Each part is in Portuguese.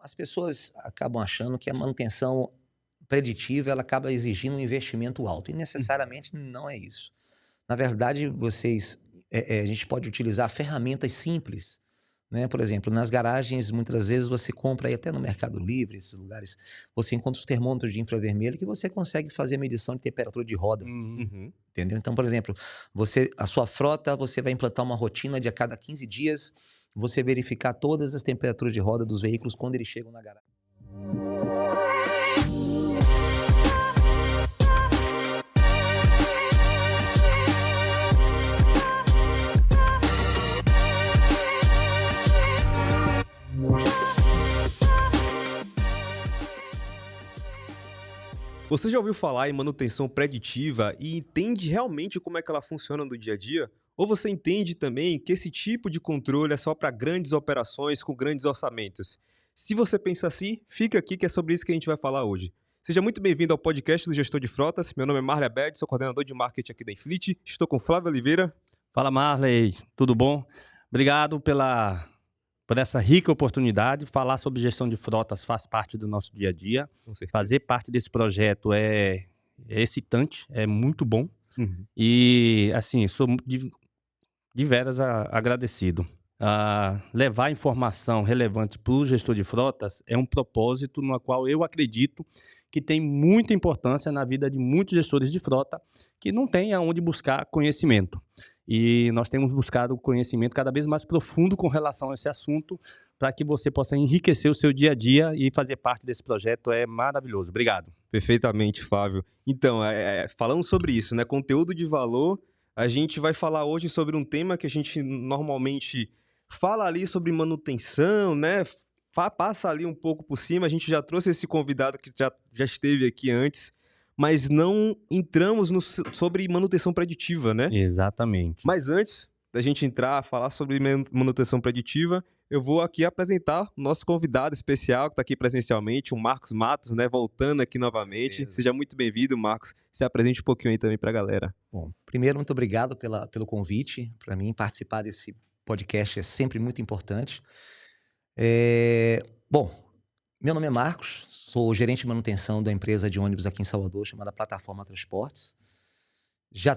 As pessoas acabam achando que a manutenção preditiva ela acaba exigindo um investimento alto, e necessariamente não é isso. Na verdade, a gente pode utilizar ferramentas simples, né? Por exemplo, nas garagens, muitas das vezes você compra aí até no Mercado Livre, esses lugares, você encontra os termômetros de infravermelho que você consegue fazer medição de temperatura de roda, Uhum. Uhum. entendeu? Então, por exemplo, a sua frota, você vai implantar uma rotina de a cada 15 dias, você verificar todas as temperaturas de roda dos veículos quando eles chegam na garagem. Você já ouviu falar em manutenção preditiva e entende realmente como é que ela funciona no dia a dia? Ou você entende também que esse tipo de controle é só para grandes operações com grandes orçamentos? Se você pensa assim, fica aqui que é sobre isso que a gente vai falar hoje. Seja muito bem-vindo ao podcast do Gestor de Frotas. Meu nome é Marley Abed, sou coordenador de marketing aqui da Inflit. Estou com Flávio Oliveira. Fala, Marley, tudo bom? Obrigado por essa rica oportunidade. Falar sobre gestão de frotas faz parte do nosso dia a dia. Com certeza. Fazer parte desse projeto é excitante, é muito bom. Uhum. E, assim, sou de veras agradecido. Levar informação relevante para o gestor de frotas é um propósito no qual eu acredito que tem muita importância na vida de muitos gestores de frota que não têm aonde buscar conhecimento. E nós temos buscado conhecimento cada vez mais profundo com relação a esse assunto para que você possa enriquecer o seu dia a dia e fazer parte desse projeto é maravilhoso. Obrigado. Perfeitamente, Flávio. Então, falando sobre isso, né, conteúdo de valor, a gente vai falar hoje sobre um tema que a gente normalmente fala ali sobre manutenção, né? Passa ali um pouco por cima. A gente já trouxe esse convidado que já esteve aqui antes, mas não entramos sobre manutenção preditiva, né? Exatamente. Mas antes da gente entrar, falar sobre manutenção preditiva, eu vou aqui apresentar o nosso convidado especial que está aqui presencialmente, o Marcos Matos, né, voltando aqui novamente. Beleza. Seja muito bem-vindo, Marcos. Se apresente um pouquinho aí também para a galera. Bom, primeiro, muito obrigado pelo convite. Para mim, participar desse podcast é sempre muito importante. Bom, meu nome é Marcos, sou gerente de manutenção da empresa de ônibus aqui em Salvador, chamada Plataforma Transportes. Já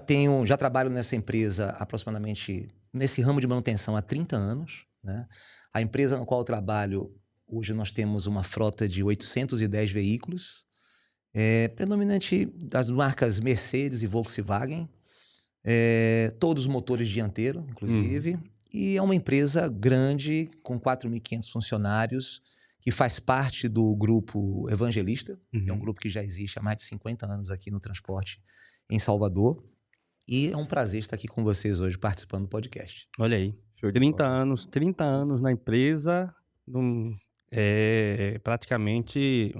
trabalho nessa empresa aproximadamente, nesse ramo de manutenção há 30 anos, né? A empresa na qual eu trabalho, hoje nós temos uma frota de 810 veículos, predominante das marcas Mercedes e Volkswagen, todos os motores dianteiros, inclusive, e é uma empresa grande, com 4.500 funcionários, que faz parte do grupo Evangelista, que é um grupo que já existe há mais de 50 anos aqui no transporte em Salvador. E é um prazer estar aqui com vocês hoje, participando do podcast. Olha aí, Show de 30 bola. anos na empresa, é praticamente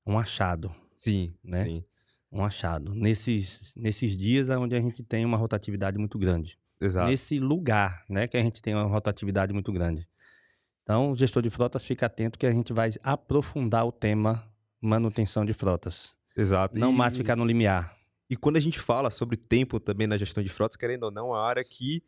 um achado, Sim, né? sim. Um achado. Nesses dias onde a gente tem uma rotatividade muito grande. Exato. Nesse lugar, né, que a gente tem uma rotatividade muito grande. Então, o gestor de frotas, fica atento que a gente vai aprofundar o tema manutenção de frotas. Exato. Não mais ficar no limiar. E quando a gente fala sobre tempo também na gestão de frotas, querendo ou não, é uma área que,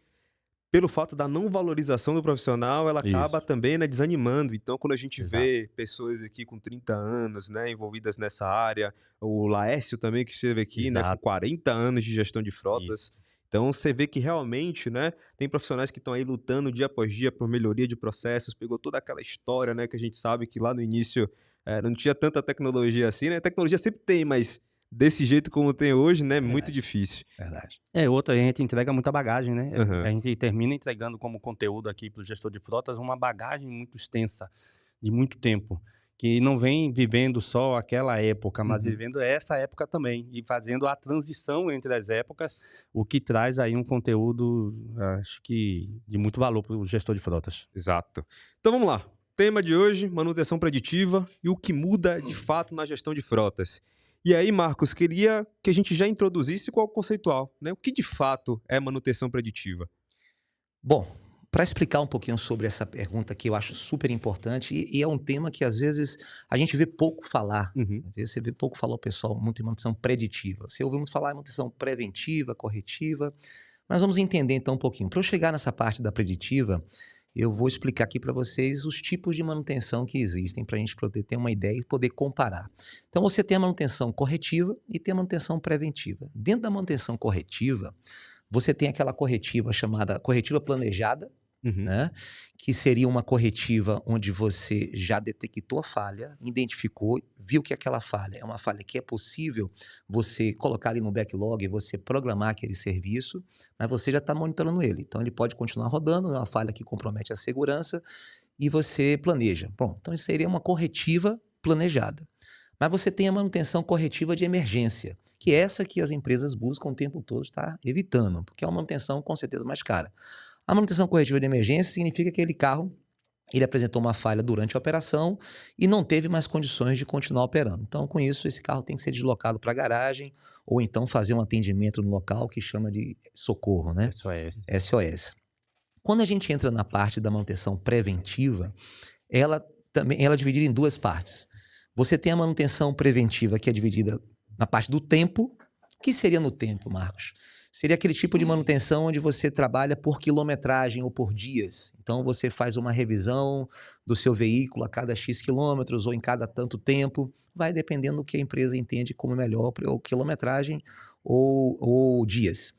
pelo fato da não valorização do profissional, ela acaba Isso. também, né, desanimando. Então, quando a gente Exato. vê pessoas aqui com 30 anos, né, envolvidas nessa área, o Laércio também que esteve aqui, né, com Exato. 40 anos de gestão de frotas. Isso. Então, você vê que realmente, né, tem profissionais que estão aí lutando dia após dia por melhoria de processos, pegou toda aquela história, né, que a gente sabe que lá no início não tinha tanta tecnologia assim, né? Tecnologia sempre tem, mas desse jeito como tem hoje, né, muito difícil. Verdade. Outra, a gente entrega muita bagagem, né? Aham. A gente termina entregando como conteúdo aqui para o gestor de frotas uma bagagem muito extensa, de muito tempo, que não vem vivendo só aquela época, mas vivendo essa época também, e fazendo a transição entre as épocas, o que traz aí um conteúdo, acho que, de muito valor para o gestor de frotas. Exato. Então vamos lá. Tema de hoje, manutenção preditiva e o que muda de fato na gestão de frotas. E aí, Marcos, queria que a gente já introduzisse qual é o conceitual, né? O que de fato é manutenção preditiva? Bom, para explicar um pouquinho sobre essa pergunta que eu acho super importante, e é um tema que às vezes a gente vê pouco falar. Às vezes você vê pouco falar o pessoal muito em manutenção preditiva. Você ouve muito falar em manutenção preventiva, corretiva, mas vamos entender então um pouquinho. Para eu chegar nessa parte da preditiva, eu vou explicar aqui para vocês os tipos de manutenção que existem para a gente poder ter uma ideia e poder comparar. Então, você tem a manutenção corretiva e tem a manutenção preventiva. Dentro da manutenção corretiva, você tem aquela corretiva chamada corretiva planejada, Uhum. né? Que seria uma corretiva onde você já detectou a falha, identificou, viu que aquela falha é uma falha que é possível você colocar ali no backlog e você programar aquele serviço, mas você já está monitorando ele. Então ele pode continuar rodando, não é uma falha que compromete a segurança e você planeja. Bom, então isso seria uma corretiva planejada. Mas você tem a manutenção corretiva de emergência, que é essa que as empresas buscam o tempo todo estar evitando, porque é uma manutenção com certeza mais cara. A manutenção corretiva de emergência significa que aquele carro ele apresentou uma falha durante a operação e não teve mais condições de continuar operando. Então, com isso, esse carro tem que ser deslocado para a garagem ou então fazer um atendimento no local que chama de socorro, né? SOS. SOS. Quando a gente entra na parte da manutenção preventiva, ela também ela é dividida em duas partes. Você tem a manutenção preventiva, que é dividida na parte do tempo. O que seria no tempo, Marcos? Seria aquele tipo de manutenção onde você trabalha por quilometragem ou por dias. Então, você faz uma revisão do seu veículo a cada X quilômetros ou em cada tanto tempo. Vai dependendo do que a empresa entende como melhor, ou quilometragem ou dias.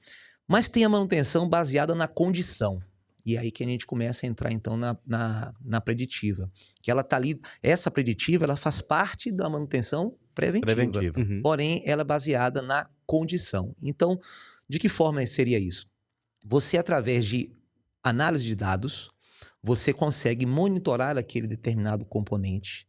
Mas tem a manutenção baseada na condição. E aí que a gente começa a entrar, então, na preditiva. Que ela está ali, essa preditiva, ela faz parte da manutenção preventiva. Uhum. Porém, ela é baseada na condição. Então, de que forma seria isso? Você, através de análise de dados, você consegue monitorar aquele determinado componente.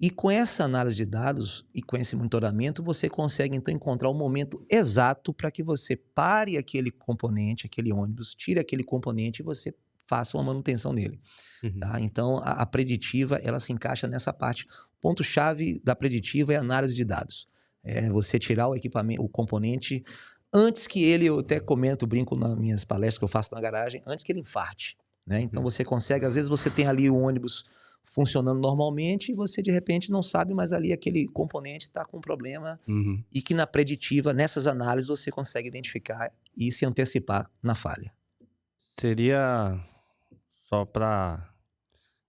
E com essa análise de dados e com esse monitoramento, você consegue, então, encontrar o momento exato para que você pare aquele componente, aquele ônibus, tire aquele componente e você faça uma manutenção nele. Uhum. Tá? Então, a preditiva, ela se encaixa nessa parte. O ponto-chave da preditiva é a análise de dados. É você tirar o equipamento, o componente, antes que ele, eu até comento, brinco nas minhas palestras que eu faço na garagem, antes que ele infarte. Né? Então, você consegue, às vezes você tem ali o ônibus funcionando normalmente e você, de repente, não sabe, mas ali aquele componente está com um problema Uhum. e que na preditiva, nessas análises, você consegue identificar e se antecipar na falha. Seria só para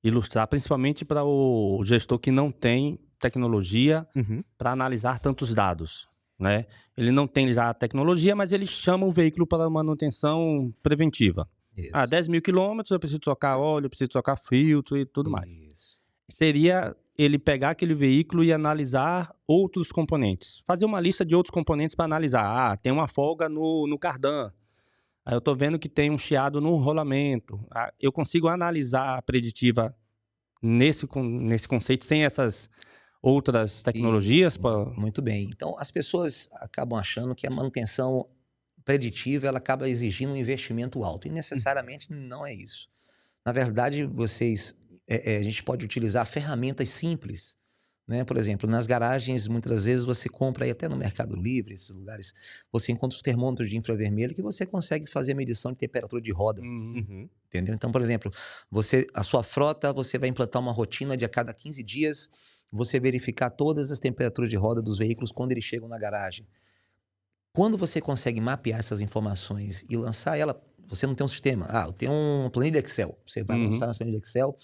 ilustrar, principalmente para o gestor que não tem tecnologia Uhum. para analisar tantos dados, né? Ele não tem já a tecnologia, mas ele chama o veículo para manutenção preventiva. Isso. 10 mil quilômetros, eu preciso trocar óleo, eu preciso trocar filtro e tudo mais. Isso. Seria ele pegar aquele veículo e analisar outros componentes. Fazer uma lista de outros componentes para analisar. Tem uma folga no cardan. Aí eu tô vendo que tem um chiado no rolamento. Eu consigo analisar a preditiva nesse conceito, sem essas outras tecnologias? Muito bem. Então, as pessoas acabam achando que a manutenção preditiva ela acaba exigindo um investimento alto. E necessariamente não é isso. Na verdade, a gente pode utilizar ferramentas simples. Né? Por exemplo, nas garagens, muitas vezes você compra aí até no Mercado Livre, esses lugares, você encontra os termômetros de infravermelho que você consegue fazer a medição de temperatura de roda. Uhum. Entendeu? Então, por exemplo, a sua frota, você vai implantar uma rotina de a cada 15 dias, você verificar todas as temperaturas de roda dos veículos quando eles chegam na garagem. Quando você consegue mapear essas informações e lançar ela, você não tem um sistema. Eu tenho uma planilha Excel. Você vai lançar nas planilhas Excel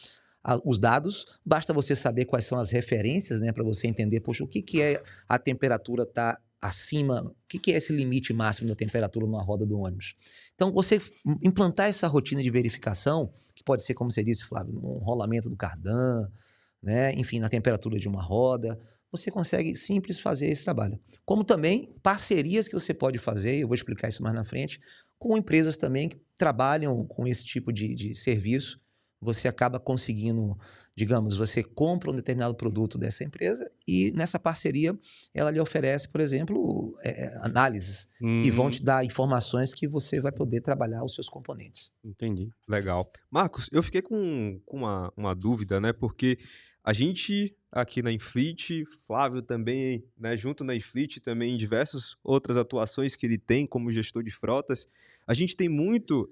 os dados, basta você saber quais são as referências, né, para você entender, poxa, o que é a temperatura tá acima, o que é esse limite máximo da temperatura numa roda do ônibus. Então, você implantar essa rotina de verificação, que pode ser, como você disse, Flávio, um rolamento do cardan, né, enfim, na temperatura de uma roda, você consegue simples fazer esse trabalho. Como também parcerias que você pode fazer, eu vou explicar isso mais na frente, com empresas também que trabalham com esse tipo de serviço. Você acaba conseguindo, digamos, você compra um determinado produto dessa empresa e nessa parceria ela lhe oferece, por exemplo, análises e vão te dar informações que você vai poder trabalhar os seus componentes. Entendi. Legal. Marcos, eu fiquei com uma dúvida, né? Porque a gente aqui na Infleet, Flávio também, né, junto na Infleet, também em diversas outras atuações que ele tem como gestor de frotas, a gente tem muito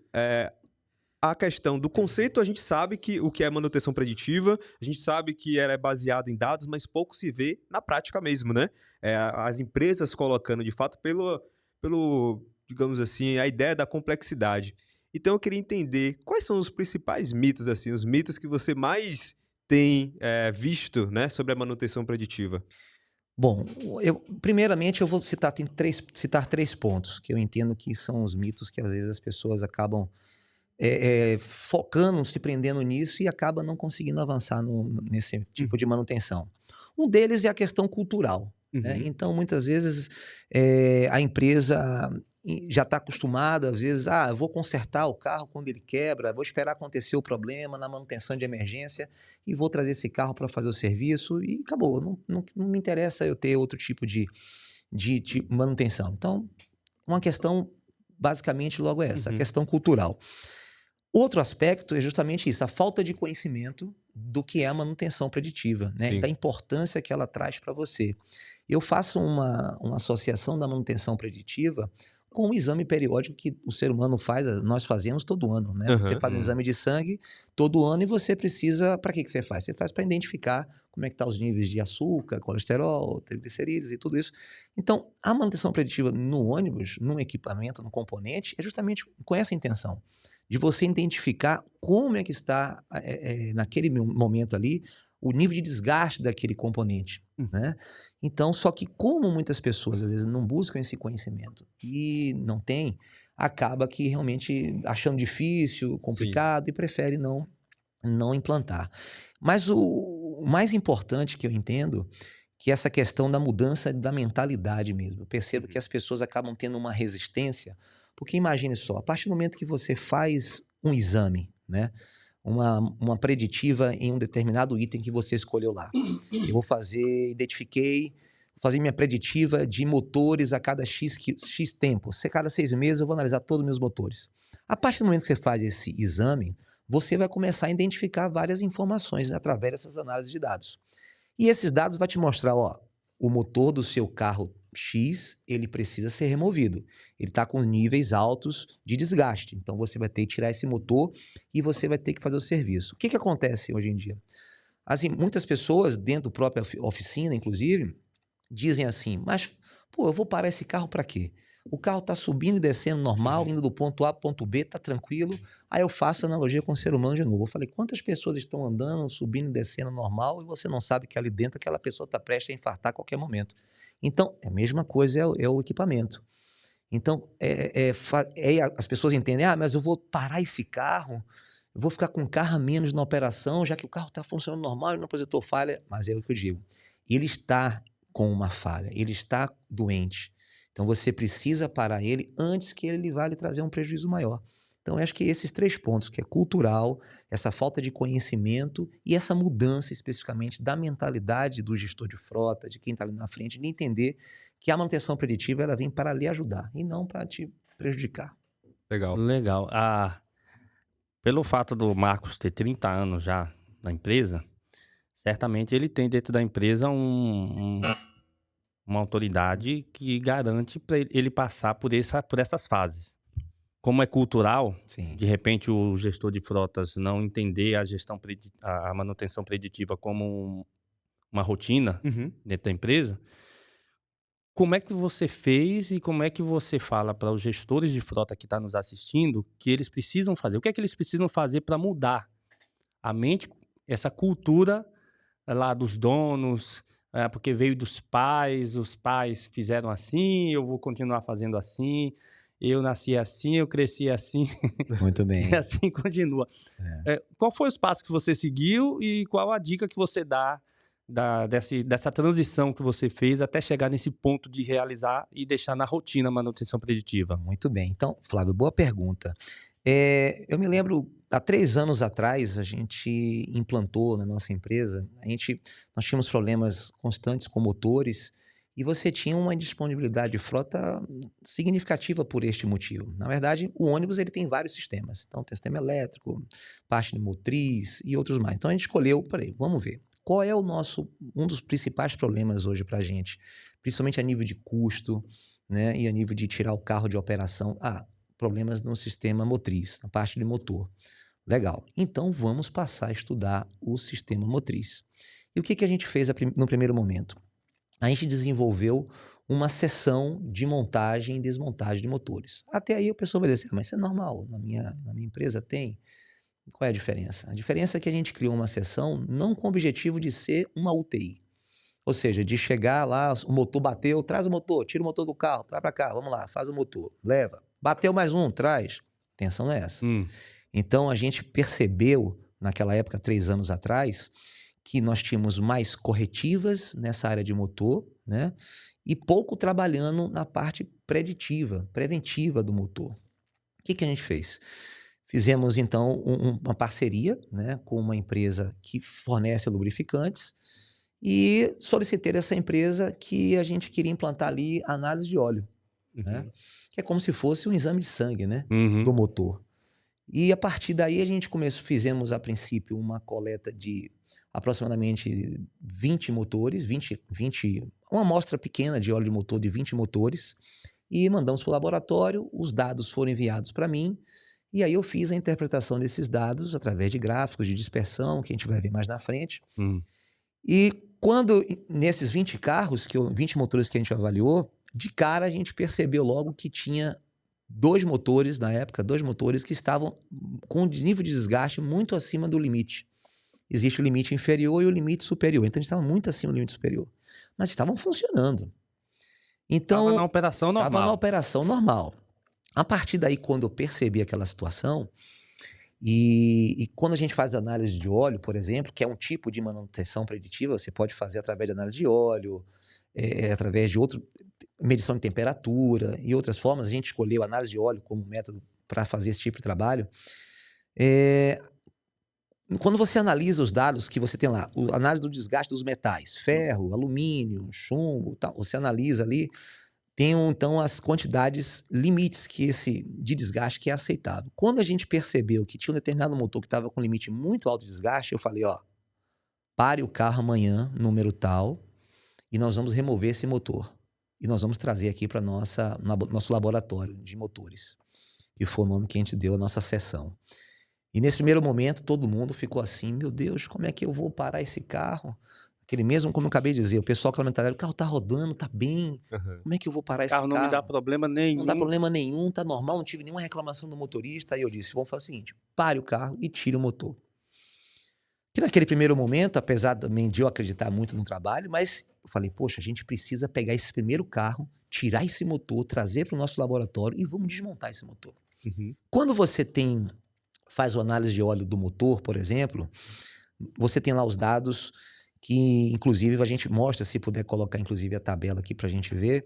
a questão do conceito. A gente sabe que o que é manutenção preditiva, a gente sabe que ela é baseada em dados, mas pouco se vê na prática mesmo, né? As empresas colocando, de fato, pelo, digamos assim, a ideia da complexidade. Então eu queria entender quais são os principais mitos, assim, os mitos que você mais tem visto, né, sobre a manutenção preditiva. Bom, primeiramente eu vou citar três pontos que eu entendo que são os mitos que às vezes as pessoas acabam focando, se prendendo nisso e acaba não conseguindo avançar nesse tipo de Uhum. manutenção. Um deles é a questão cultural, né? Uhum. Então, muitas vezes, a empresa já está acostumada, às vezes, eu vou consertar o carro quando ele quebra, vou esperar acontecer o problema na manutenção de emergência e vou trazer esse carro para fazer o serviço e acabou. Não me interessa eu ter outro tipo de manutenção. Então, uma questão basicamente logo é essa, a Uhum. questão cultural. Outro aspecto é justamente isso, a falta de conhecimento do que é a manutenção preditiva, né, e da Sim. importância que ela traz para você. Eu faço uma associação da manutenção preditiva com o exame periódico que o ser humano faz, nós fazemos todo ano, né. Você Aham. faz um exame de sangue todo ano e você precisa para que você faz? Você faz para identificar como é que tá os níveis de açúcar, colesterol, triglicerídeos e tudo isso. Então, a manutenção preditiva no ônibus, num equipamento, num componente, é justamente com essa intenção de você identificar como é que está, naquele momento ali, o nível de desgaste daquele componente, Hum. né. Então, só que como muitas pessoas, às vezes, não buscam esse conhecimento e não têm, acaba que realmente achando difícil, Sim. complicado e prefere não implantar. Mas o mais importante que eu entendo, que é essa questão da mudança da mentalidade mesmo. Eu percebo que Uhum. as pessoas acabam tendo uma resistência, porque imagine só, a partir do momento que você faz um exame, né, uma preditiva em um determinado item que você escolheu lá. Eu identifiquei, vou fazer minha preditiva de motores a cada X tempo. Se a cada 6 meses eu vou analisar todos os meus motores. A partir do momento que você faz esse exame, você vai começar a identificar várias informações através dessas análises de dados. E esses dados vai te mostrar, ó, o motor do seu carro X, ele precisa ser removido. Ele está com níveis altos de desgaste. Então você vai ter que tirar esse motor e você vai ter que fazer o serviço. O que que acontece hoje em dia? Assim, muitas pessoas dentro da própria oficina, inclusive, dizem assim: "Mas, pô, eu vou parar esse carro para quê? O carro está subindo e descendo normal, indo do ponto A para o ponto B, tá tranquilo". Aí eu faço analogia com o ser humano de novo. Eu falei: "Quantas pessoas estão andando, subindo e descendo normal e você não sabe que ali dentro aquela pessoa está prestes a infartar a qualquer momento?". Então, é a mesma coisa é o equipamento. Então, as pessoas entendem: "Ah, mas eu vou parar esse carro, eu vou ficar com um carro a menos na operação, já que o carro está funcionando normal e não apresentou falha". Mas é o que eu digo, ele está com uma falha, ele está doente. Então você precisa parar ele antes que ele vá lhe trazer um prejuízo maior. Então eu acho que esses 3 pontos, que é cultural, essa falta de conhecimento e essa mudança especificamente da mentalidade do gestor de frota, de quem está ali na frente, de entender que a manutenção preditiva ela vem para lhe ajudar e não para te prejudicar. Legal. Legal. Pelo fato do Marcos ter 30 anos já na empresa, certamente ele tem dentro da empresa uma autoridade que garante para ele passar por essas fases. Como é cultural, Sim, de repente o gestor de frotas não entender a manutenção preditiva como uma rotina Uhum. dentro da empresa, como é que você fez e como é que você fala para os gestores de frota que estão nos assistindo que eles precisam fazer? O que é que eles precisam fazer para mudar a mente, essa cultura lá dos donos, porque veio dos pais, os pais fizeram assim, eu vou continuar fazendo assim, eu nasci assim, eu cresci assim, muito e bem. assim continua. É. Qual foi os passos que você seguiu e qual a dica que você dá dessa transição que você fez até chegar nesse ponto de realizar e deixar na rotina a manutenção preditiva? Muito bem. Então, Flávio, boa pergunta. Eu me lembro, há 3 anos atrás, a gente implantou na nossa empresa, nós tínhamos problemas constantes com motores e você tinha uma indisponibilidade de frota significativa por este motivo. Na verdade, o ônibus ele tem vários sistemas. Então, tem sistema elétrico, parte de motriz e outros mais. Então, a gente escolheu, peraí, vamos ver. Qual é um dos principais problemas hoje para a gente, principalmente a nível de custo, né, e a nível de tirar o carro de operação. Problemas no sistema motriz, na parte de motor. Legal. Então vamos passar a estudar o sistema motriz. E o que que a gente fez no primeiro momento? A gente desenvolveu uma sessão de montagem e desmontagem de motores. Até aí o pessoal vai dizer, mas isso é normal, na minha empresa tem. Qual é a diferença? A diferença é que a gente criou uma sessão não com o objetivo de ser uma UTI. Ou seja, de chegar lá, o motor bateu, traz o motor, tira o motor do carro, traz para cá, vamos lá, faz o motor, leva. Bateu mais um, traz. A intenção não é essa. Então a gente percebeu, naquela época, 3 anos atrás, que nós tínhamos mais corretivas nessa área de motor, né? E pouco trabalhando na parte preditiva, preventiva do motor. O que a gente fez? Fizemos, então, uma parceria, né, com uma empresa que fornece lubrificantes e solicitei dessa empresa que a gente queria implantar ali análise de óleo, né? Que é como se fosse um exame de sangue, né, do motor. E a partir daí a gente fizemos a princípio uma coleta de aproximadamente 20 motores, uma amostra pequena de óleo de motor de 20 motores e mandamos para o laboratório, os dados foram enviados para mim e aí eu fiz a interpretação desses dados através de gráficos de dispersão, que a gente vai ver mais na frente. E quando, nesses 20 carros, 20 motores que a gente avaliou, de cara a gente percebeu logo que tinha 2 motores, na época, 2 motores que estavam com um nível de desgaste muito acima do limite. Existe o limite inferior e o limite superior. Então, a gente estava muito acima do limite superior. Mas estavam funcionando. Então, Estava na operação normal. Estava na operação normal. A partir daí, quando eu percebi aquela situação, e quando a gente faz análise de óleo, por exemplo, que é um tipo de manutenção preditiva, você pode fazer através de análise de óleo, através de medição de temperatura e outras formas. A gente escolheu a análise de óleo como método para fazer esse tipo de trabalho. Quando você analisa os dados que você tem lá, a análise do desgaste dos metais, ferro, alumínio, chumbo, tal, você analisa ali, tem então as quantidades limites de desgaste que é aceitável. Quando a gente percebeu que tinha um determinado motor que estava com limite muito alto de desgaste, eu falei, pare o carro amanhã, número tal, e nós vamos remover esse motor. E nós vamos trazer aqui para nosso laboratório de motores, que foi o nome que a gente deu à nossa sessão. E nesse primeiro momento, todo mundo ficou assim, meu Deus, como é que eu vou parar esse carro? Aquele mesmo, como eu acabei de dizer, o pessoal comentário, o carro tá rodando, tá bem, como é que eu vou parar esse carro? O carro não me dá problema nenhum. Não dá problema nenhum, tá normal, não tive nenhuma reclamação do motorista. Aí eu disse, vamos fazer o seguinte, pare o carro e tire o motor. Que naquele primeiro momento, apesar também de eu acreditar muito no trabalho, mas eu falei, poxa, a gente precisa pegar esse primeiro carro, tirar esse motor, trazer para o nosso laboratório e vamos desmontar esse motor. Quando você faz a análise de óleo do motor, por exemplo, você tem lá os dados que, inclusive, a gente mostra, se puder colocar, inclusive, a tabela aqui para a gente ver,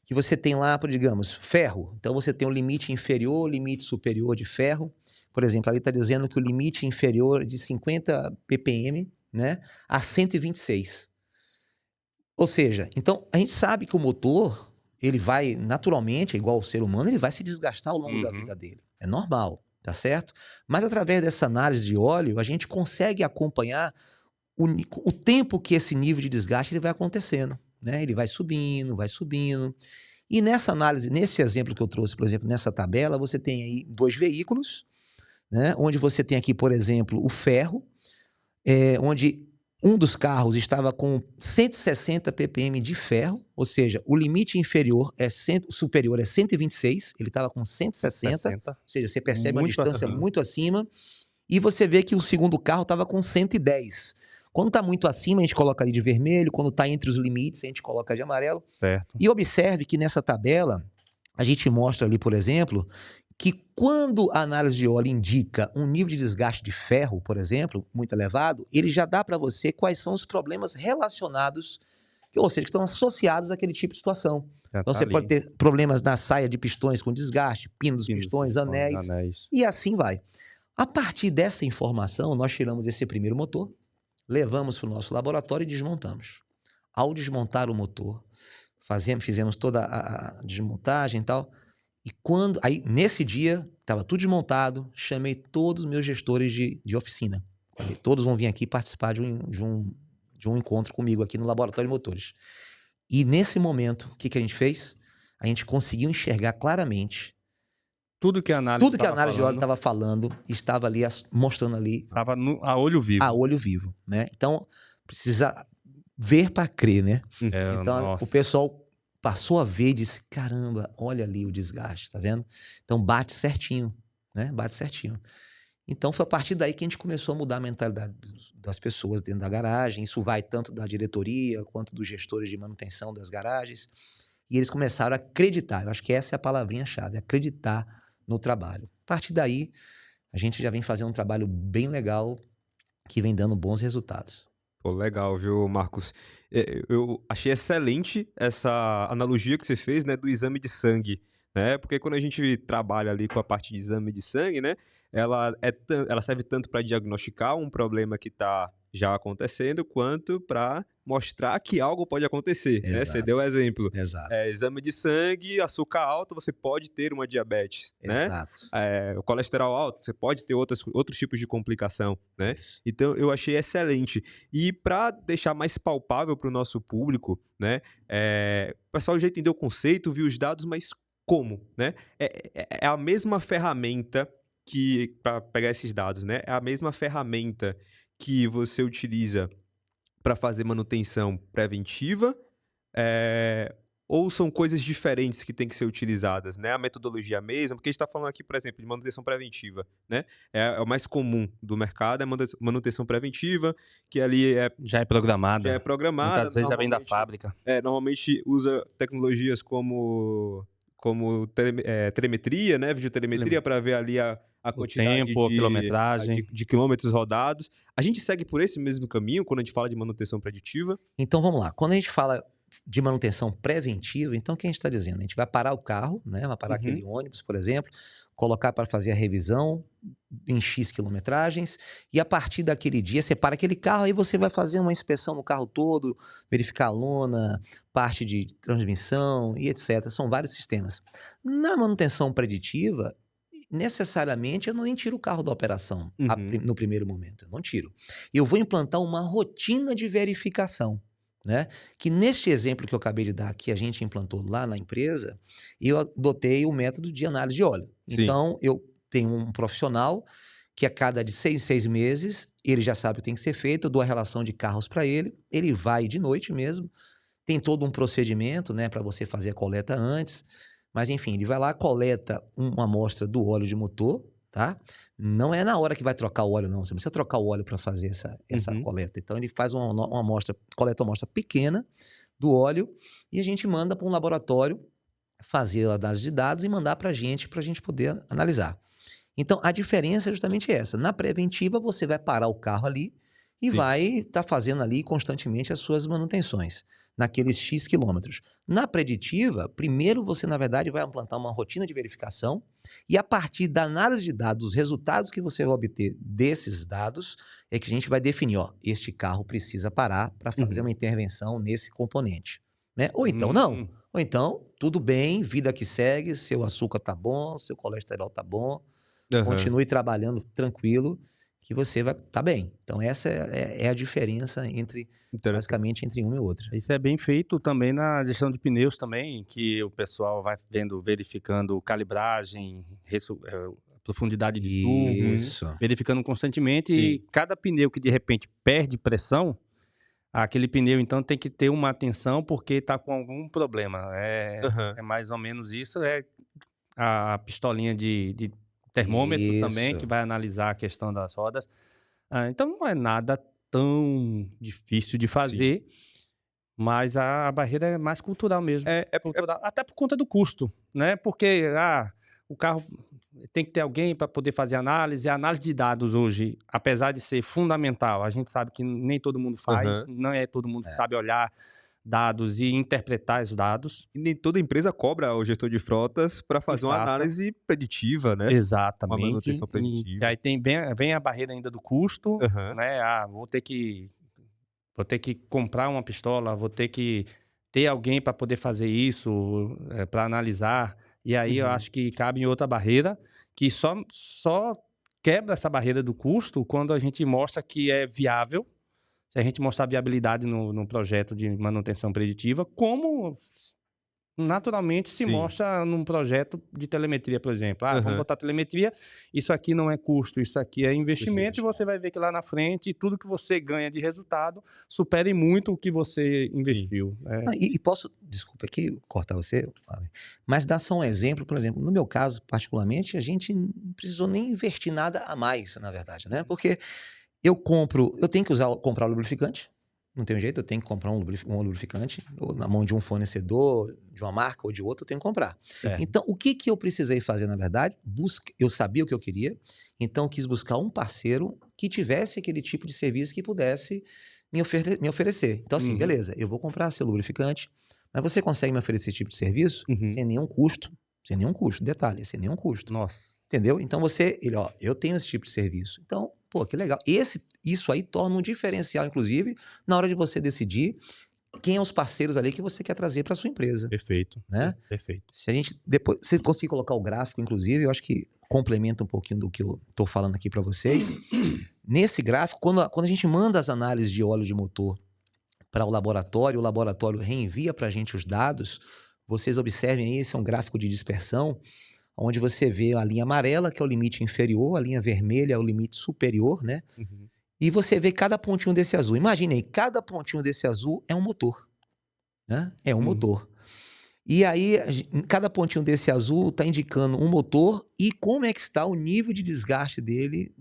que você tem lá, digamos, ferro. Então, você tem o limite inferior, limite superior de ferro. Por exemplo, ali está dizendo que o limite inferior é de 50 ppm, né, a 126. Ou seja, então, a gente sabe que o motor, ele vai, naturalmente, igual ao ser humano, ele vai se desgastar ao longo da vida dele. É normal, tá certo? Mas, através dessa análise de óleo, a gente consegue acompanhar o tempo que esse nível de desgaste ele vai acontecendo, né? Ele vai subindo, vai subindo. E nessa análise, nesse exemplo que eu trouxe, por exemplo, nessa tabela, você tem aí 2 veículos, né? Onde você tem aqui, por exemplo, o ferro, onde um dos carros estava com 160 ppm de ferro, ou seja, o limite inferior superior é 126, ele estava com 160, ou seja, você percebe uma distância muito acima, e você vê que o segundo carro estava com 110. Quando está muito acima, a gente coloca ali de vermelho, quando está entre os limites, a gente coloca de amarelo. Certo. E observe que nessa tabela, a gente mostra ali, por exemplo, que quando a análise de óleo indica um nível de desgaste de ferro, por exemplo, muito elevado, ele já dá para você quais são os problemas relacionados, ou seja, que estão associados àquele tipo de situação. Então, você pode ter problemas na saia de pistões com desgaste, pino dos pistões, anéis, e assim vai. A partir dessa informação, nós tiramos esse primeiro motor, levamos para o nosso laboratório e desmontamos. Ao desmontar o motor, fizemos toda a desmontagem e tal, e aí nesse dia, estava tudo desmontado, chamei todos os meus gestores de oficina. Falei, todos vão vir aqui participar de um encontro comigo aqui no Laboratório de Motores. E nesse momento, o que a gente fez? A gente conseguiu enxergar claramente tudo que a análise de óleo estava falando, estava ali, mostrando ali. Estava a olho vivo. A olho vivo, né? Então, precisa ver para crer, né? Então, o pessoal passou a ver e disse, caramba, olha ali o desgaste, tá vendo? Então bate certinho, né? Bate certinho. Então foi a partir daí que a gente começou a mudar a mentalidade das pessoas dentro da garagem. Isso vai tanto da diretoria quanto dos gestores de manutenção das garagens. E eles começaram a acreditar. Eu acho que essa é a palavrinha-chave, acreditar no trabalho. A partir daí, a gente já vem fazendo um trabalho bem legal que vem dando bons resultados. Pô, legal, viu, Marcos? Eu achei excelente essa analogia que você fez, né, do exame de sangue, né? Porque quando a gente trabalha ali com a parte de exame de sangue, né, ela serve tanto para diagnosticar um problema que está já acontecendo, quanto para mostrar que algo pode acontecer, né? Você deu o Exato, exemplo. exato, Exame de sangue, açúcar alto, você pode ter uma diabetes, né? exato. O colesterol alto, você pode ter outros tipos de complicação, né? Isso. Então, eu achei excelente. E para deixar mais palpável para o nosso público, né? O pessoal já entendeu o conceito, viu os dados, mas como, né? É a mesma ferramenta que, para pegar esses dados, né? É a mesma ferramenta que você utiliza para fazer manutenção preventiva, ou são coisas diferentes que têm que ser utilizadas, né? A metodologia é a mesma, porque a gente está falando aqui, por exemplo, de manutenção preventiva, né? É o mais comum do mercado, é a manutenção preventiva, que ali Já é programada. já é programada. Muitas vezes já vem da fábrica. Normalmente usa tecnologias como telemetria, né? Videotelemetria, para ver ali a O quantidade tempo, a quilometragem. de quilômetros rodados. A gente segue por esse mesmo caminho quando a gente fala de manutenção preditiva? Então vamos lá. Quando a gente fala de manutenção preventiva, então o que a gente está dizendo? A gente vai parar o carro, né? Vai parar aquele ônibus, por exemplo, colocar para fazer a revisão em X quilometragens, e a partir daquele dia você para aquele carro, aí você vai fazer uma inspeção no carro todo, verificar a lona, parte de transmissão e etc. São vários sistemas. Na manutenção preditiva, necessariamente eu não nem tiro o carro da operação no primeiro momento, eu não tiro. Eu vou implantar uma rotina de verificação, né? Que neste exemplo que eu acabei de dar, que a gente implantou lá na empresa, eu adotei o método de análise de óleo. Sim. Então, eu tenho um profissional que a cada de 6 meses, ele já sabe o que tem que ser feito, eu dou a relação de carros para ele vai de noite mesmo, tem todo um procedimento, né, para você fazer a coleta antes, mas enfim, ele vai lá, coleta uma amostra do óleo de motor, tá? Não é na hora que vai trocar o óleo, não. Você não precisa trocar o óleo para fazer essa coleta. Então, ele faz uma amostra, coleta uma amostra pequena do óleo e a gente manda para um laboratório fazer a análise de dados e mandar para a gente poder analisar. Então, a diferença é justamente essa. Na preventiva, você vai parar o carro ali e Sim. vai estar fazendo ali constantemente as suas manutenções, naqueles X quilômetros. Na preditiva, primeiro você, na verdade, vai implantar uma rotina de verificação e a partir da análise de dados, os resultados que você vai obter desses dados, é que a gente vai definir, ó, este carro precisa parar para fazer uma intervenção nesse componente, né? Ou então não. Ou então, tudo bem, vida que segue, seu açúcar tá bom, seu colesterol tá bom, continue trabalhando tranquilo, que você vai estar bem. Então, essa é a diferença basicamente, entre uma e outra. Isso é bem feito também na gestão de pneus também, que o pessoal vai verificando calibragem, profundidade de tubo, Isso. verificando constantemente. Sim. E cada pneu que de repente perde pressão, aquele pneu então tem que ter uma atenção porque está com algum problema. É mais ou menos isso. É a pistolinha de termômetro também, Isso. que vai analisar a questão das rodas. Então não é nada tão difícil de fazer, mas a barreira é mais cultural mesmo. Cultural, até por conta do custo, né? Porque o carro tem que ter alguém para poder fazer análise. A análise de dados hoje, apesar de ser fundamental, a gente sabe que nem todo mundo faz, não é todo mundo que sabe olhar dados e interpretar os dados. E nem toda empresa cobra o gestor de frotas para fazer uma análise preditiva, né? Exatamente. Uma manutenção preditiva. E aí vem a barreira ainda do custo, né? Vou ter que comprar uma pistola, vou ter que ter alguém para poder fazer isso, para analisar. E aí eu acho que cabe em outra barreira, que só quebra essa barreira do custo quando a gente mostra que é viável. Se a gente mostrar viabilidade no projeto de manutenção preditiva, como naturalmente se Sim. mostra num projeto de telemetria, por exemplo. Vamos Aham. botar telemetria, isso aqui não é custo, isso aqui é investimento, e você vai ver que lá na frente tudo que você ganha de resultado supere muito o que você Sim. investiu. E posso, desculpa aqui cortar você, Fábio, mas dar só um exemplo, por exemplo, no meu caso, particularmente, a gente não precisou nem investir nada a mais, na verdade, né? Porque eu tenho que comprar o lubrificante, não tem jeito, eu tenho que comprar um lubrificante, ou na mão de um fornecedor, de uma marca ou de outra, eu tenho que comprar. É, Então, o que que eu precisei fazer, na verdade? Eu sabia o que eu queria, então eu quis buscar um parceiro que tivesse aquele tipo de serviço que pudesse me oferecer. Então, assim, Uhum. beleza, eu vou comprar seu lubrificante, mas você consegue me oferecer esse tipo de serviço? Uhum. Sem nenhum custo, detalhe, sem nenhum custo. Nossa, Entendeu? Então eu tenho esse tipo de serviço. Então, pô, que legal. Isso aí torna um diferencial, inclusive, na hora de você decidir quem é os parceiros ali que você quer trazer para sua empresa, perfeito, né? perfeito. Se a gente depois, se conseguir colocar o gráfico, inclusive, eu acho que complementa um pouquinho do que eu tô falando aqui para vocês. Nesse gráfico, quando a gente manda as análises de óleo de motor para o laboratório reenvia para a gente os dados. Vocês observem aí, esse é um gráfico de dispersão, onde você vê a linha amarela, que é o limite inferior, a linha vermelha é o limite superior, né? Uhum. E você vê cada pontinho desse azul. Imagine aí, cada pontinho desse azul é um motor, né? É um Uhum. motor. E aí, cada pontinho desse azul está indicando um motor e como é que está o nível de desgaste dele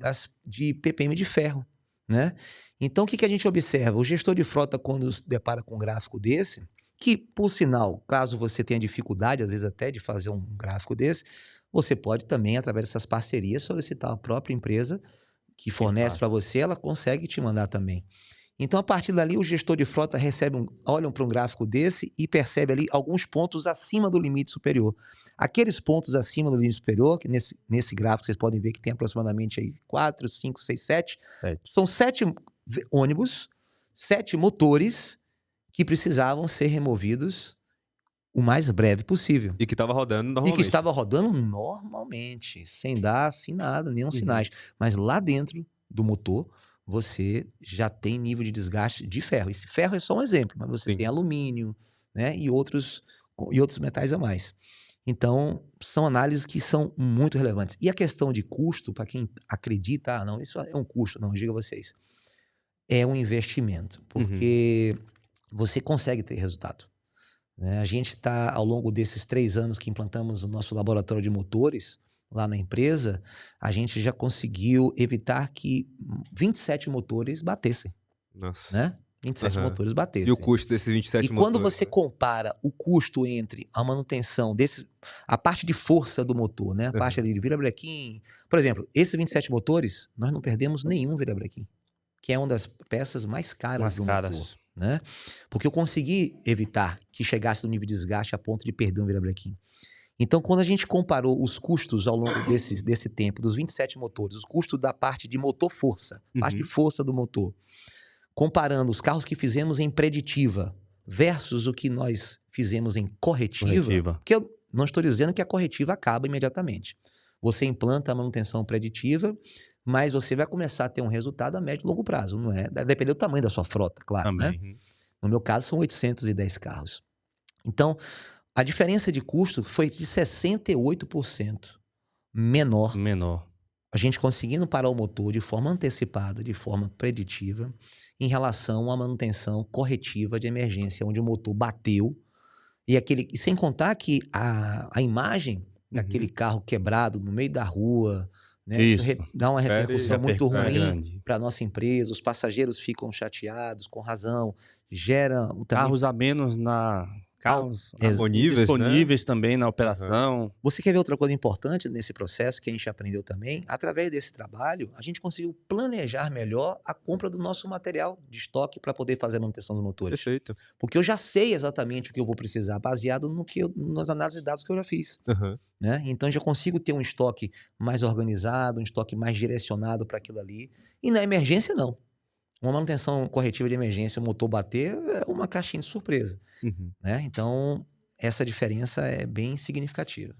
de ppm de ferro, né? Então, o que que a gente observa? O gestor de frota, quando se depara com um gráfico desse, que, por sinal, caso você tenha dificuldade, às vezes até de fazer um gráfico desse, você pode também, através dessas parcerias, solicitar a própria empresa que fornece para faça. você, ela consegue te mandar também. Então, a partir dali, o gestor de frota olha para um gráfico desse e percebe ali alguns pontos acima do limite superior. Aqueles pontos acima do limite superior, que nesse gráfico vocês podem ver que tem aproximadamente aí 4, 5, 6, 7, 7. são 7 ônibus, 7 motores que precisavam ser removidos o mais breve possível. E que estava rodando E que normalmente. estava rodando normalmente, sem dar assim nada, nenhum Uhum. sinais. Mas lá dentro do motor, você já tem nível de desgaste de ferro. Esse ferro é só um exemplo, mas você Sim. tem alumínio, né, e outros metais a mais. Então, são análises que são muito relevantes. E a questão de custo, para quem acredita, não, isso é um custo, não, eu digo a vocês, é um investimento, Uhum. porque você consegue ter resultado, né? A gente está, ao longo desses 3 anos que implantamos o nosso laboratório de motores lá na empresa, a gente já conseguiu evitar que 27 motores batessem, Nossa. né? 27 Aham. motores E o batessem. custo desses 27 E quando motores, você né? compara o custo entre a manutenção a parte de força do motor, né? A parte Aham. ali de virabrequim. Por exemplo, esses 27 motores, nós não perdemos nenhum virabrequim, que é uma das peças mais caras Mais do caras. motor, né? Porque eu consegui evitar que chegasse no nível de desgaste a ponto de perder um virabrequim. Então, quando a gente comparou os custos ao longo desse tempo, dos 27 motores, os custos da parte de motor força, parte de Uhum. força do motor, comparando os carros que fizemos em preditiva versus o que nós fizemos em corretiva, que eu não estou dizendo que a corretiva acaba imediatamente. Você implanta a manutenção preditiva, mas você vai começar a ter um resultado a médio e longo prazo, não é? Vai depender do tamanho da sua frota, claro, né? Também. No meu caso, são 810 carros. Então, a diferença de custo foi de 68% menor. Menor. A gente conseguindo parar o motor de forma antecipada, de forma preditiva, em relação à manutenção corretiva de emergência, onde o motor bateu. E sem contar que a imagem daquele Uhum. carro quebrado no meio da rua, né? Isso Isso. dá uma repercussão muito É ruim grande. para a nossa empresa, os passageiros ficam chateados, com razão, gera também Carros a menos Al carros ex Disponíveis, né? disponíveis também na Aham. operação. Você quer ver outra coisa importante nesse processo que a gente aprendeu também? Através desse trabalho, a gente conseguiu planejar melhor a compra do nosso material de estoque para poder fazer a manutenção dos motores. Perfeito. Porque eu já sei exatamente o que eu vou precisar, baseado nas análises de dados que eu já fiz, Aham. né? Então, eu já consigo ter um estoque mais organizado, um estoque mais direcionado para aquilo ali. E na emergência, não. Uma manutenção corretiva de emergência, o motor bater, é uma caixinha de surpresa, Uhum. né? Então, essa diferença é bem significativa.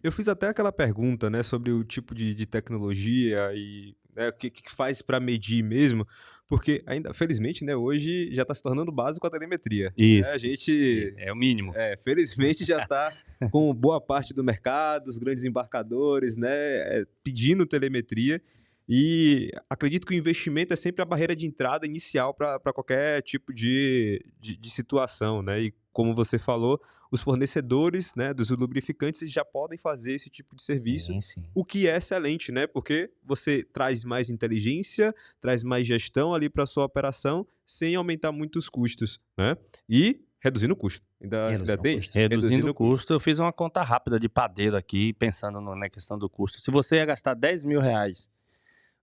Eu fiz até aquela pergunta, né, sobre o tipo de tecnologia e, né, o que faz para medir mesmo, porque ainda, felizmente, né, hoje já está se tornando básico a telemetria. Né? A Isso. gente, É o mínimo. felizmente, já está com boa parte do mercado, os grandes embarcadores, né, pedindo telemetria. E acredito que o investimento é sempre a barreira de entrada inicial para qualquer tipo de situação, né? E como você falou, os fornecedores, né, dos lubrificantes já podem fazer esse tipo de serviço, Sim, sim. o que é excelente, né? Porque você traz mais inteligência, traz mais gestão ali para sua operação, sem aumentar muito os custos, né? E reduzindo o custo. Ainda Reduzindo o tem? custo. Reduzindo Reduzindo o o custo. custo, eu fiz uma conta rápida de padeiro aqui, pensando na questão do custo. Se você ia gastar R$ 10.000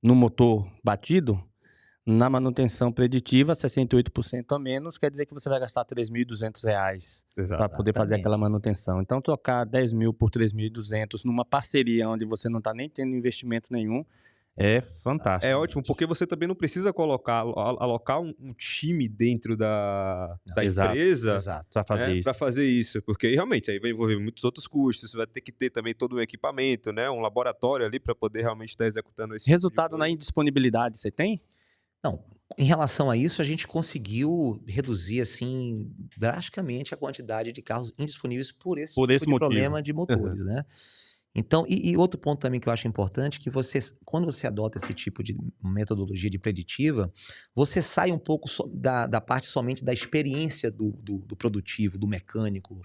no motor batido, na manutenção preditiva, 68% a menos, quer dizer que você vai gastar R$ 3.200 para Exato. poder fazer aquela Exatamente. manutenção. Então, trocar 10.000 por 3.200 numa parceria onde você não está nem tendo investimento nenhum, é fantástico. É ótimo, porque você também não precisa alocar um time dentro da Exato. empresa, Exato. Para fazer né, isso. para fazer isso, porque realmente aí vai envolver muitos outros custos, você vai ter que ter também todo um equipamento, né, um laboratório ali para poder realmente estar executando esse tipo de Resultado na coisa. indisponibilidade, você tem? Não, em relação a isso, a gente conseguiu reduzir, assim, drasticamente a quantidade de carros indisponíveis por esse Por tipo esse de motivo. problema de Aham. motores, né. Então e outro ponto também que eu acho importante, que você quando você adota esse tipo de metodologia de preditiva, você sai um pouco da parte somente da experiência do produtivo, do mecânico,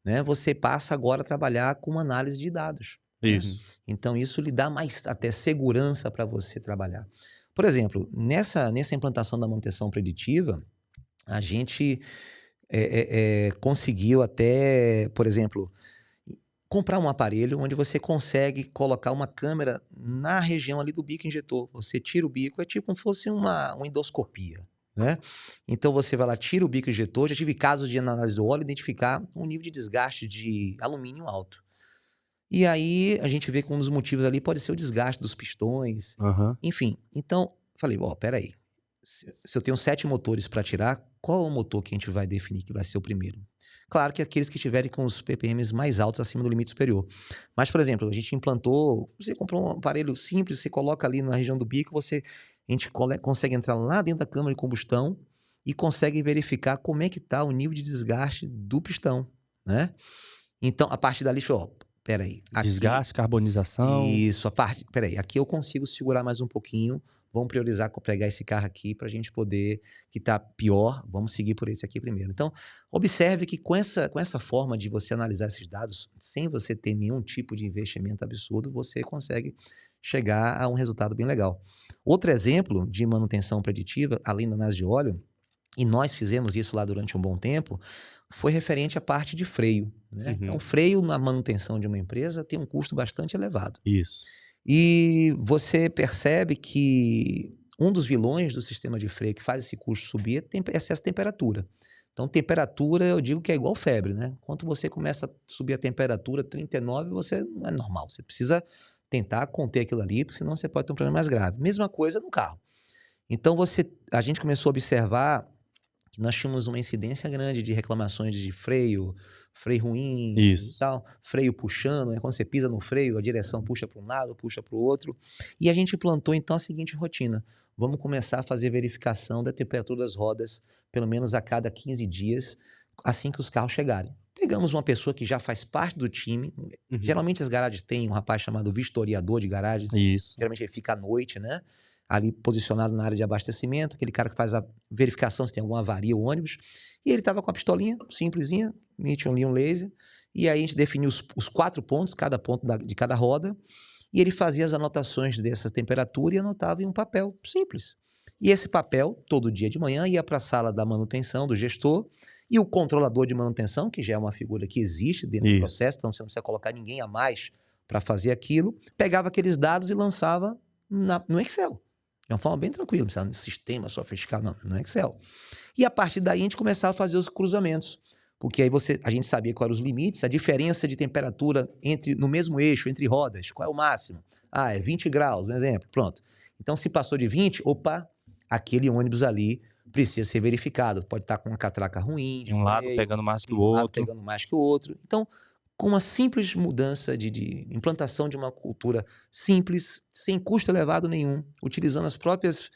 né, você passa agora a trabalhar com uma análise de dados, né. Isso. Então isso lhe dá mais até segurança para você trabalhar. Por exemplo, nessa implantação da manutenção preditiva, a gente, conseguiu até, por exemplo, comprar um aparelho onde você consegue colocar uma câmera na região ali do bico injetor. Você tira o bico, é tipo como fosse uma endoscopia, né. Então você vai lá, tira o bico injetor, já tive casos de na análise do óleo identificar um nível de desgaste de alumínio alto. E aí a gente vê que um dos motivos ali pode ser o desgaste dos pistões, Aham. enfim. Então, falei: "Ó, espera aí, se eu tenho 7 motores para tirar, qual é o motor que a gente vai definir que vai ser o primeiro?". Claro que aqueles que estiverem com os PPMs mais altos acima do limite superior. Mas, por exemplo, a gente implantou, você comprou um aparelho simples, você coloca ali na região do bico, a gente consegue entrar lá dentro da câmara de combustão e consegue verificar como é que está o nível de desgaste do pistão, né. Então, a partir dali falou: "Ó, espera aí, aqui". Desgaste, carbonização. Isso, a parte espera aí, aqui eu consigo segurar mais um pouquinho, vamos priorizar pegar esse carro aqui para a gente poder que tá pior, vamos seguir por esse aqui primeiro. Então, observe que com essa forma de você analisar esses dados, sem você ter nenhum tipo de investimento absurdo, você consegue chegar a um resultado bem legal. Outro exemplo de manutenção preditiva, além da análise de óleo, e nós fizemos isso lá durante um bom tempo, foi referente à parte de freio, né. Então, Uhum. freio na manutenção de uma empresa tem um custo bastante elevado. Isso. E você percebe que um dos vilões do sistema de freio que faz esse custo subir é excesso de temperatura. Então, temperatura eu digo que é igual febre, né. Quando você começa a subir a temperatura, 39, você não é normal, você precisa tentar conter aquilo ali, porque senão você pode ter um problema mais grave. Mesma coisa no carro. Então a gente começou a observar que nós tínhamos uma incidência grande de reclamações de freio, freio ruim e Isso. tal, freio puxando, né, quando você pisa no freio, a direção puxa para um lado, puxa para o outro. E a gente implantou então a seguinte rotina: vamos começar a fazer verificação da temperatura das rodas, pelo menos a cada 15 dias, assim que os carros chegarem. Pegamos uma pessoa que já faz parte do time, Uhum. geralmente as garagens têm um rapaz chamado vistoriador de garagem, Isso. geralmente ele fica à noite, né, ali posicionado na área de abastecimento, aquele cara que faz a verificação se tem alguma avaria o ônibus, e ele estava com a pistolinha simplesinha, emitia ali um laser, e aí a gente definiu os 4 pontos, cada ponto de cada roda, e ele fazia as anotações dessa temperatura e anotava em um papel simples. E esse papel, todo dia de manhã, ia para a sala da manutenção, do gestor, e o controlador de manutenção, que já é uma figura que existe dentro do Isso. processo, então você não precisa colocar ninguém a mais para fazer aquilo, pegava aqueles dados e lançava no Excel. De uma forma bem tranquila, não precisava de sistema sofisticado, não, no Excel. E a partir daí a gente começava a fazer os cruzamentos, porque aí a gente sabia quais eram os limites, a diferença de temperatura no mesmo eixo, entre rodas, qual é o máximo? Ah, é 20 graus, um exemplo, pronto. Então, se passou de 20, opa, aquele ônibus ali precisa ser verificado, pode estar com uma catraca ruim, De um lado pegando mais que o um lado outro. pegando mais que o outro. Então, com uma simples mudança de implantação de uma cultura simples, sem custo elevado nenhum, utilizando as próprias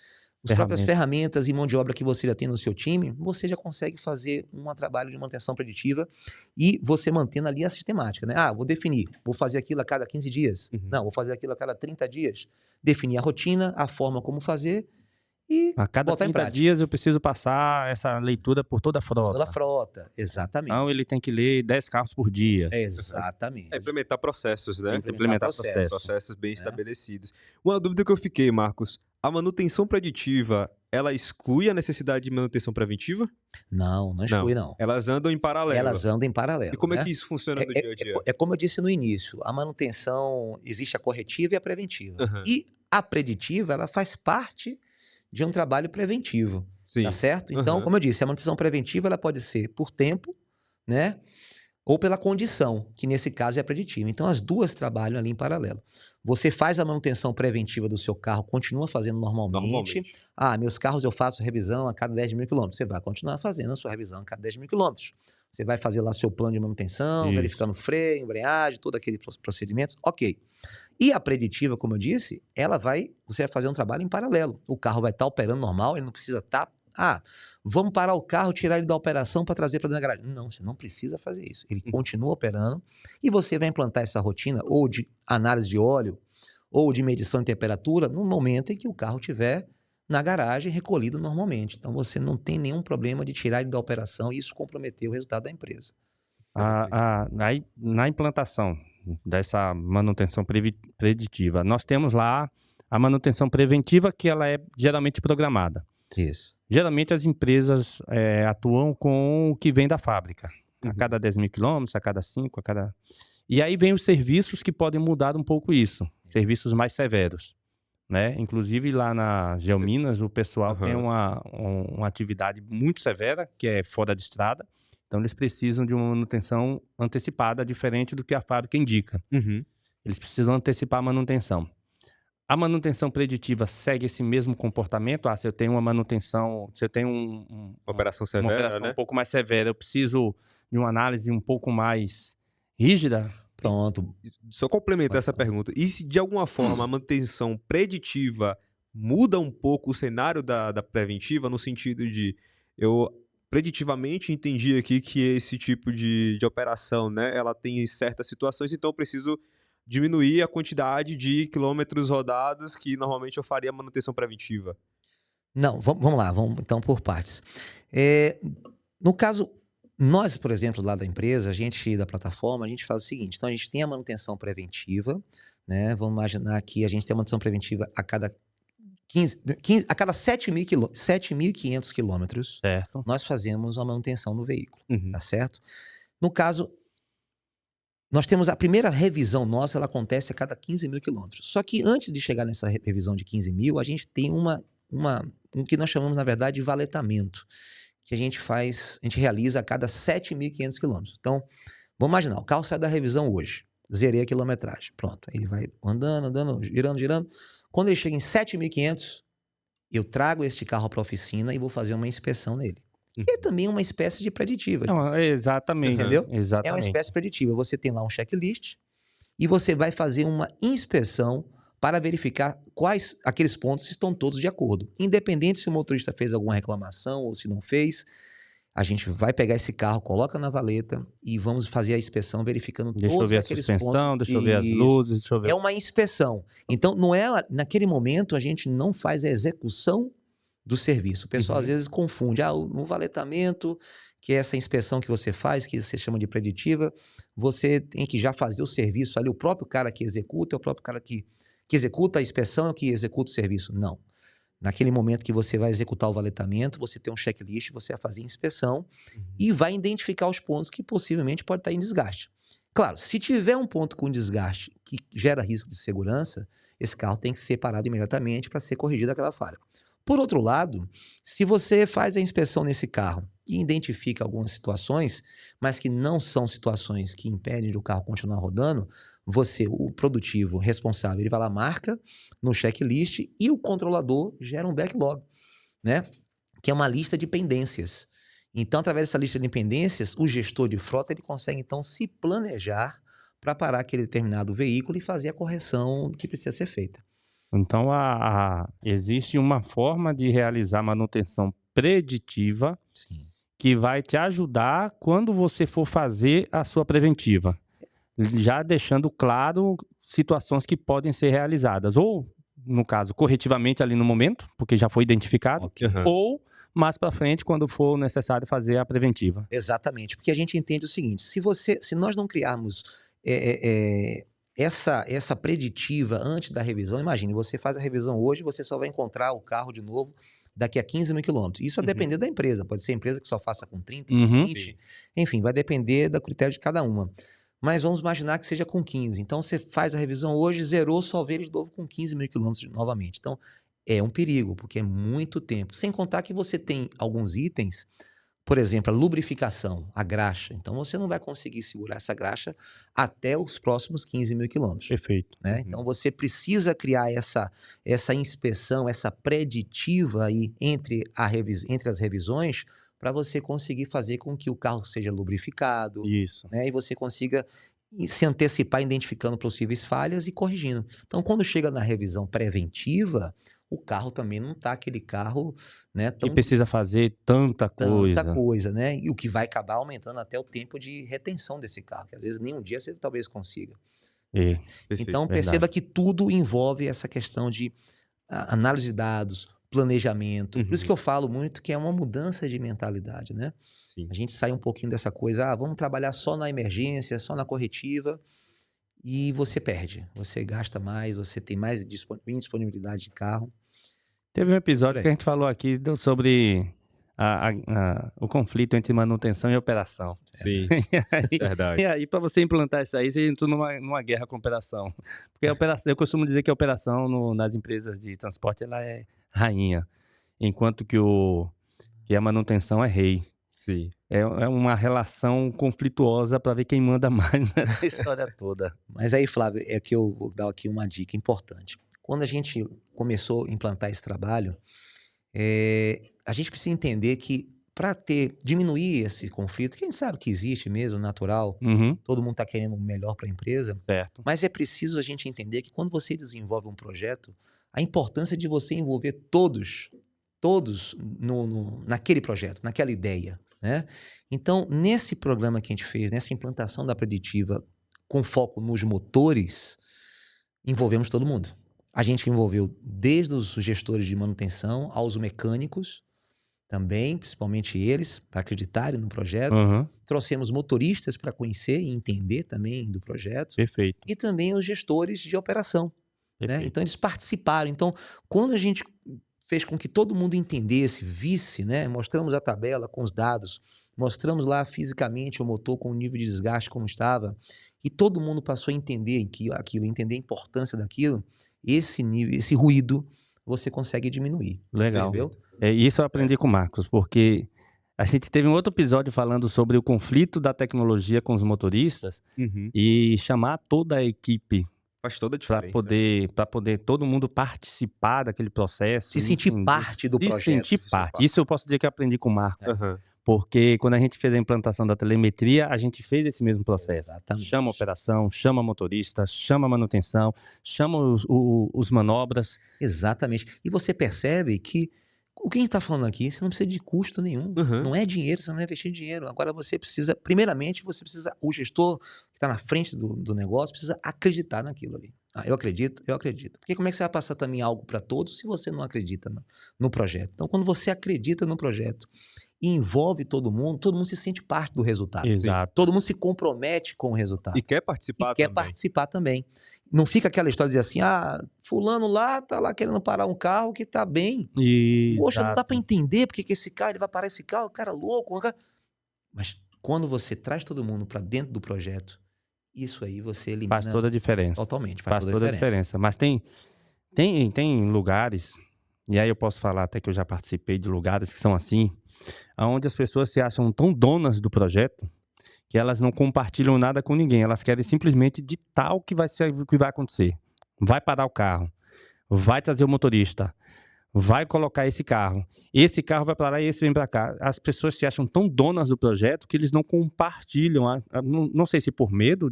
ferramentas e mão de obra que você já tem no seu time, você já consegue fazer um trabalho de manutenção preditiva e você mantendo ali a sistemática, né? Vou definir, vou fazer aquilo a cada 15 dias. Não, vou fazer aquilo a cada 30 dias. Definir a rotina, a forma como fazer e A cada botar em 30 prática. dias eu preciso passar essa leitura por toda a Toda a frota. frota, exatamente. Então ele tem que ler 10 carros por dia. Exatamente. Implementar processos, né? Implementar processo. Processos bem né? estabelecidos. Uma dúvida que eu fiquei, Marcos. A manutenção preditiva, ela exclui a necessidade de manutenção preventiva? Não exclui não. Elas andam em paralelo. Elas andam em paralelo. E como né? é que isso funciona no dia a dia? É como eu disse no início, a manutenção, existe a corretiva e a preventiva. Aham. E a preditiva, ela faz parte de um trabalho preventivo, Sim. tá certo? Então, Aham. como eu disse, a manutenção preventiva, ela pode ser por tempo, né? Ou pela condição, que nesse caso é a preditiva. Então, as duas trabalham ali em paralelo. Você faz a manutenção preventiva do seu carro, continua fazendo normalmente. Meus carros eu faço revisão a cada 10 mil quilômetros. Você vai continuar fazendo a sua revisão a cada 10 mil quilômetros. Você vai fazer lá seu plano de manutenção, Isso. verificando freio, embreagem, todo aquele procedimentos. Ok. E a preditiva, como eu disse, você vai fazer um trabalho em paralelo. O carro vai estar operando normal, ele não precisa estar... vamos parar o carro, tirar ele da operação para trazer para dentro da garagem. Não, você não precisa fazer isso. Ele continua operando e você vai implantar essa rotina ou de análise de óleo ou de medição de temperatura no momento em que o carro estiver na garagem recolhido normalmente. Então você não tem nenhum problema de tirar ele da operação e isso comprometer o resultado da empresa. Na implantação dessa manutenção preditiva, nós temos lá a manutenção preventiva, que ela é geralmente programada. Isso. Geralmente as empresas atuam com o que vem da fábrica. A cada 10 mil quilômetros, a cada 5, E aí vem os serviços que podem mudar um pouco isso. Serviços mais severos, né? Inclusive lá na Geominas, o pessoal tem uma atividade muito severa, que é fora de estrada. Então eles precisam de uma manutenção antecipada, diferente do que a fábrica indica. Eles precisam antecipar a manutenção. A manutenção preditiva segue esse mesmo comportamento? Se eu tenho uma manutenção, se eu tenho uma operação severa, uma operação né? um pouco mais severa, eu preciso de uma análise um pouco mais rígida? Pronto. Só complementar essa pergunta. E se de alguma forma a manutenção preditiva muda um pouco o cenário da preventiva, no sentido de eu preditivamente entendi aqui que esse tipo de operação, né, ela tem certas situações, então eu preciso diminuir a quantidade de quilômetros rodados que normalmente eu faria manutenção preventiva. Não, vamos lá, vamos então por partes. No caso, nós, por exemplo, lá da empresa, da plataforma, a gente faz o seguinte, então a gente tem a manutenção preventiva, né? Vamos imaginar que a gente tem a manutenção preventiva a cada 7.500 quilômetros, Certo. nós fazemos a manutenção do veículo, tá certo? No caso, nós temos a primeira revisão nossa, ela acontece a cada 15 mil quilômetros. Só que antes de chegar nessa revisão de 15 mil, a gente tem um que nós chamamos, na verdade, de valetamento, que a gente realiza a cada 7.500 quilômetros. Então, vamos imaginar, o carro sai da revisão hoje, zerei a quilometragem, pronto, ele vai andando, girando. Quando ele chega em 7.500, eu trago este carro para a oficina e vou fazer uma inspeção nele. Que é também uma espécie de preditiva. Não, exatamente. Entendeu? Exatamente. É uma espécie preditiva. Você tem lá um checklist e você vai fazer uma inspeção para verificar quais aqueles pontos estão todos de acordo. Independente se o motorista fez alguma reclamação ou se não fez, a gente vai pegar esse carro, coloca na valeta e vamos fazer a inspeção verificando todos aqueles pontos. Deixa eu ver a suspensão, deixa eu ver as luzes, deixa eu ver... É uma inspeção. Então, naquele momento, a gente não faz a execução do serviço. O pessoal, às vezes, confunde. No valetamento, que é essa inspeção que você faz, que você chama de preditiva, você tem que já fazer o serviço ali. O próprio cara que executa é o próprio cara que executa a inspeção, é o que executa o serviço. Não. Naquele momento que você vai executar o valetamento, você tem um checklist, você vai fazer a inspeção e vai identificar os pontos que possivelmente pode estar em desgaste. Claro, se tiver um ponto com desgaste que gera risco de segurança, esse carro tem que ser parado imediatamente para ser corrigida aquela falha. Por outro lado, se você faz a inspeção nesse carro e identifica algumas situações, mas que não são situações que impedem de o carro continuar rodando, você, o produtivo responsável, ele vai lá, marca no checklist e o controlador gera um backlog, né? Que é uma lista de pendências. Então, através dessa lista de pendências, o gestor de frota ele consegue, então, se planejar para parar aquele determinado veículo e fazer a correção que precisa ser feita. Então, existe uma forma de realizar manutenção preditiva Sim. que vai te ajudar quando você for fazer a sua preventiva, já deixando claro situações que podem ser realizadas, ou, no caso, corretivamente ali no momento, porque já foi identificado, Ok. Aham. ou mais para frente, quando for necessário fazer a preventiva. Exatamente, porque a gente entende o seguinte: se nós não criarmos essa preditiva antes da revisão, imagine, você faz a revisão hoje, você só vai encontrar o carro de novo daqui a 15 mil quilômetros. Isso a Uhum. depender da empresa, pode ser empresa que só faça com 30, Uhum. 20, Sim. enfim, vai depender do critério de cada uma. Mas vamos imaginar que seja com 15. Então você faz a revisão hoje, zerou, só vê ele de novo com 15 mil quilômetros novamente. Então é um perigo, porque é muito tempo. Sem contar que você tem alguns itens, por exemplo, a lubrificação, a graxa. Então você não vai conseguir segurar essa graxa até os próximos 15 mil quilômetros. Perfeito. Né? Uhum. Então você precisa criar essa inspeção, essa preditiva aí entre as revisões para você conseguir fazer com que o carro seja lubrificado, Isso. né? E você consiga se antecipar identificando possíveis falhas e corrigindo. Então, quando chega na revisão preventiva, o carro também não está aquele carro, né, Que tão precisa fazer tanta tanta coisa. coisa, né? E o que vai acabar aumentando até o tempo de retenção desse carro, que às vezes nem um dia você talvez consiga. É, Perfeito. Então, verdade. perceba que tudo envolve essa questão de análise de dados, planejamento. Por isso Uhum. que eu falo muito que é uma mudança de mentalidade, né? Sim. A gente sai um pouquinho dessa coisa, vamos trabalhar só na emergência, só na corretiva, e você perde. Você gasta mais, você tem mais indisponibilidade de carro. Teve um Por episódio que a aí. gente falou aqui sobre o conflito entre manutenção e operação. Sim. E Verdade. aí para você implantar isso aí, você entrou numa guerra com a operação. Porque a operação, eu costumo dizer que a operação nas empresas de transporte ela é rainha, enquanto que a manutenção é rei. Sim. É uma relação conflituosa para ver quem manda mais nessa história toda. Mas aí, Flávio, é que eu vou dar aqui uma dica importante. Quando a gente começou a implantar esse trabalho, a gente precisa entender que para diminuir esse conflito, que a gente sabe que existe mesmo, natural, Uhum, todo mundo está querendo o melhor para a empresa, certo. mas é preciso a gente entender que quando você desenvolve um projeto, a importância de você envolver todos naquele projeto, naquela ideia, né? Então, nesse programa que a gente fez, nessa implantação da preditiva com foco nos motores, envolvemos todo mundo. A gente envolveu desde os gestores de manutenção aos mecânicos também, principalmente eles, para acreditarem no projeto. Uhum, Trouxemos motoristas para conhecer e entender também do projeto. perfeito, E também os gestores de operação, né? perfeito. Então eles participaram. Então, quando a gente fez com que todo mundo entendesse, visse, né? Mostramos a tabela com os dados, mostramos lá fisicamente o motor com o nível de desgaste como estava, e todo mundo passou a entender aquilo, entender a importância daquilo, esse nível, esse ruído, você consegue diminuir. Legal. Entendeu? Isso eu aprendi com o Marcos, porque a gente teve um outro episódio falando sobre o conflito da tecnologia com os motoristas Uhum. e chamar toda a equipe Faz toda a para diferença. poder todo mundo participar daquele processo. Se sentir entender, parte do se projeto. sentir parte. Isso eu posso dizer que eu aprendi com o Marcos. Aham. Porque quando a gente fez a implantação da telemetria, a gente fez esse mesmo processo. Exatamente. Chama a operação, chama motorista, chama a manutenção, chama os manobras. Exatamente. E você percebe que o que a gente está falando aqui, você não precisa de custo nenhum. Uhum. Não é dinheiro, você não vai investir dinheiro. Agora você precisa, primeiramente, o gestor que está na frente do negócio precisa acreditar naquilo ali. Eu acredito, eu acredito. Porque como é que você vai passar também algo para todos se você não acredita no projeto? Então, quando você acredita no projeto e envolve todo mundo se sente parte do resultado. Exato. Todo mundo se compromete com o resultado. E quer participar E quer também. participar também. Não fica aquela história de dizer assim, fulano lá tá lá querendo parar um carro que tá bem. Poxa, não dá para entender porque que esse carro, ele vai parar esse carro, cara louco. Mas quando você traz todo mundo para dentro do projeto, isso aí você elimina Faz toda a diferença. totalmente. Faz toda a diferença. Mas tem lugares, e aí eu posso falar até que eu já participei de lugares que são assim, onde as pessoas se acham tão donas do projeto que elas não compartilham nada com ninguém. Elas querem simplesmente ditar o que vai acontecer. Vai parar o carro, vai trazer o motorista, vai colocar esse carro vai para lá e esse vem para cá. As pessoas se acham tão donas do projeto que eles não compartilham, não sei se por medo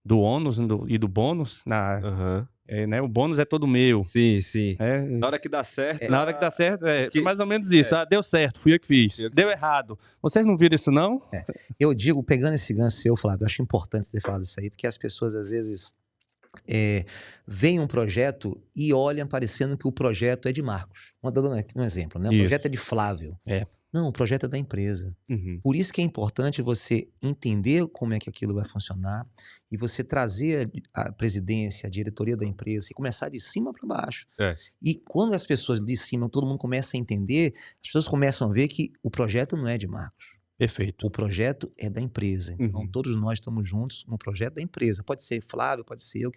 do ônus e do bônus, Aham. né, o bônus é todo meu. Sim, sim. É, Na hora que dá certo. na hora que dá certo, que- mais ou menos isso. Deu certo, fui eu que fiz. Fui eu que Deu errado. Vocês não viram isso, não? Eu digo, pegando esse gancho seu, Flávio, eu acho importante você ter falado isso aí, porque as pessoas às vezes veem um projeto e olham parecendo que o projeto é de Marcos. Dando um exemplo, né? O Isso. projeto é de Flávio. É. Não, o projeto é da empresa. Uhum. Por isso que é importante você entender como é que aquilo vai funcionar e você trazer a presidência, a diretoria da empresa e começar de cima para baixo. É. E quando as pessoas de cima, todo mundo começa a entender, as pessoas começam a ver que o projeto não é de Marcos. Perfeito. O projeto é da empresa. Então, Uhum. todos nós estamos juntos no projeto da empresa. Pode ser Flávio, pode ser eu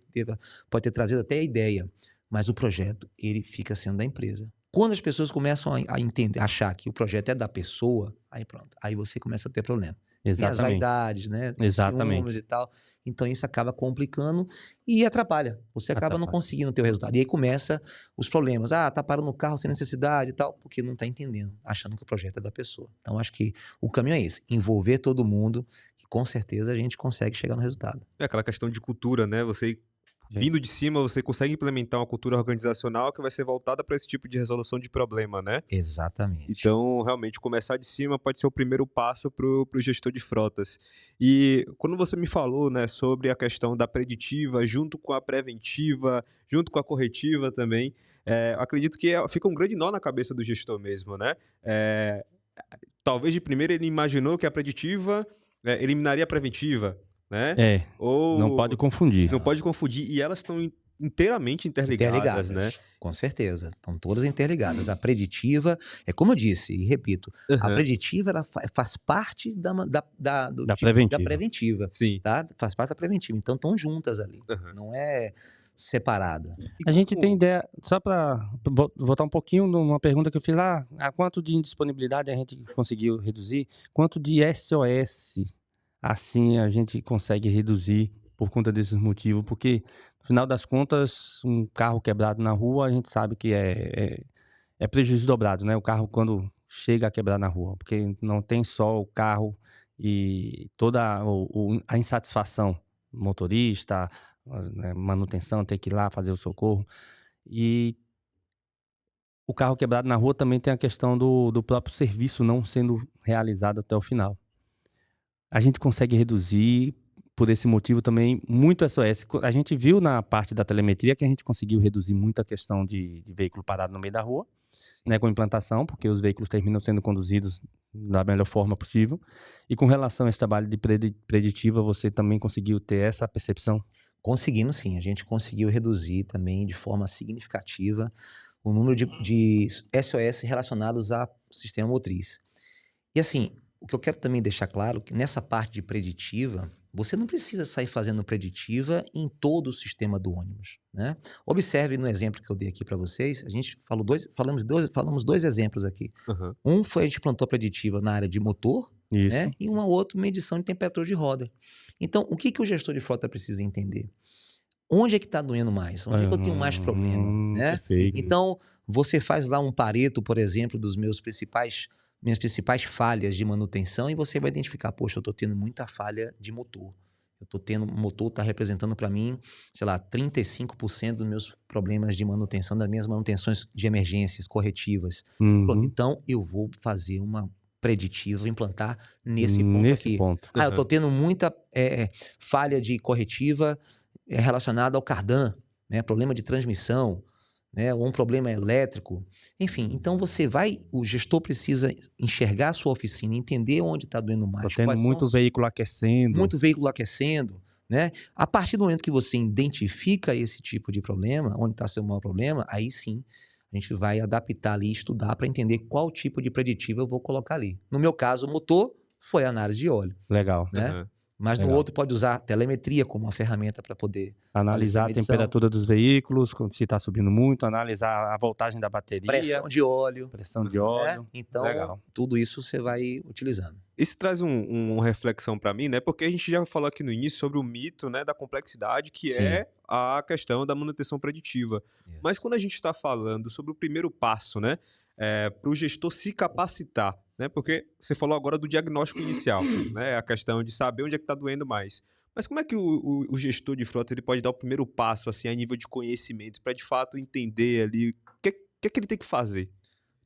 pode ter trazido até a ideia, mas o projeto, ele fica sendo da empresa. Quando as pessoas começam a entender, achar que o projeto é da pessoa, aí pronto, aí você começa a ter problema. Tem as Exatamente. vaidades, né? Exatamente. Ciúmes e tal. Então isso acaba complicando e atrapalha. Você acaba não conseguindo ter o resultado. E aí começa os problemas. Tá parando o carro sem necessidade e tal, porque não tá entendendo, achando que o projeto é da pessoa. Então acho que o caminho é esse, envolver todo mundo, que com certeza a gente consegue chegar no resultado. É aquela questão de cultura, né? Você vindo de cima, você consegue implementar uma cultura organizacional que vai ser voltada para esse tipo de resolução de problema, né? Exatamente. Então, realmente, começar de cima pode ser o primeiro passo para o gestor de frotas. E quando você me falou, né, sobre a questão da preditiva, junto com a preventiva, junto com a corretiva também, eu acredito que fica um grande nó na cabeça do gestor mesmo, né? Talvez de primeira ele imaginou que a preditiva eliminaria a preventiva, né? Ou não pode confundir. Não pode confundir. E elas estão inteiramente interligadas, né? Com certeza. Estão todas interligadas. A preditiva, é como eu disse e repito, a preditiva ela faz parte da preventiva. Sim. Tá? Faz parte da preventiva. Então estão juntas ali. Não é separada. A gente tem ideia, só para voltar um pouquinho numa pergunta que eu fiz lá, a quanto de indisponibilidade a gente conseguiu reduzir, quanto de SOS assim a gente consegue reduzir por conta desses motivos, porque no final das contas, um carro quebrado na rua, a gente sabe que é prejuízo dobrado, né? O carro quando chega a quebrar na rua, porque não tem só o carro e toda a insatisfação do motorista, né, manutenção, ter que ir lá fazer o socorro. E o carro quebrado na rua também tem a questão do próprio serviço não sendo realizado até o final. A gente consegue reduzir, por esse motivo também, muito SOS. A gente viu na parte da telemetria que a gente conseguiu reduzir muito a questão de veículo parado no meio da rua, né, com implantação, porque os veículos terminam sendo conduzidos da melhor forma possível. E com relação a esse trabalho de preditiva, você também conseguiu ter essa percepção? Conseguimos sim, a gente conseguiu reduzir também de forma significativa o número de SOS relacionados ao sistema motriz. E assim, o que eu quero também deixar claro que nessa parte de preditiva, você não precisa sair fazendo preditiva em todo o sistema do ônibus, né? Observe no exemplo que eu dei aqui para vocês, a gente falamos dois exemplos aqui. Um foi a gente implantou preditiva na área de motor, né? E uma outra medição de temperatura de roda. Então, o que o gestor de frota precisa entender? Onde é que está doendo mais? Onde é que eu tenho mais problema, né? Perfeito. Então, você faz lá um Pareto, por exemplo, dos minhas principais falhas de manutenção e você vai identificar, poxa, eu estou tendo muita falha de motor. O motor está representando para mim, sei lá, 35% dos meus problemas de manutenção, das minhas manutenções de emergências corretivas. Pronto, então eu vou fazer uma preditiva, implantar nesse ponto aqui. Eu estou tendo muita falha de corretiva relacionada ao cardan, né? Problema de transmissão, né? Ou um problema elétrico. Enfim, então o gestor precisa enxergar a sua oficina, entender onde está doendo mais. Estou tendo muito veículo aquecendo. Muito veículo aquecendo, né? A partir do momento que você identifica esse tipo de problema, onde está seu maior problema, aí sim a gente vai adaptar ali, estudar para entender qual tipo de preditiva eu vou colocar ali. No meu caso, o motor foi a análise de óleo. Legal. Né? Mas no Legal. outro pode usar telemetria como uma ferramenta para poder Analisar a medição. temperatura dos veículos, se está subindo muito, analisar a voltagem da bateria, pressão de óleo, pressão de né? óleo. Então, Legal. tudo isso você vai utilizando. Isso traz uma reflexão para mim, né? Porque a gente já falou aqui no início sobre o mito, né, da complexidade que Sim. é a questão da manutenção preditiva. Isso. Mas quando a gente está falando sobre o primeiro passo, né, para o gestor se capacitar, né? Porque você falou agora do diagnóstico inicial, né? A questão de saber onde é que está doendo mais. Mas como é que o gestor de frota ele pode dar o primeiro passo assim a nível de conhecimento para de fato entender ali o que é que ele tem que fazer?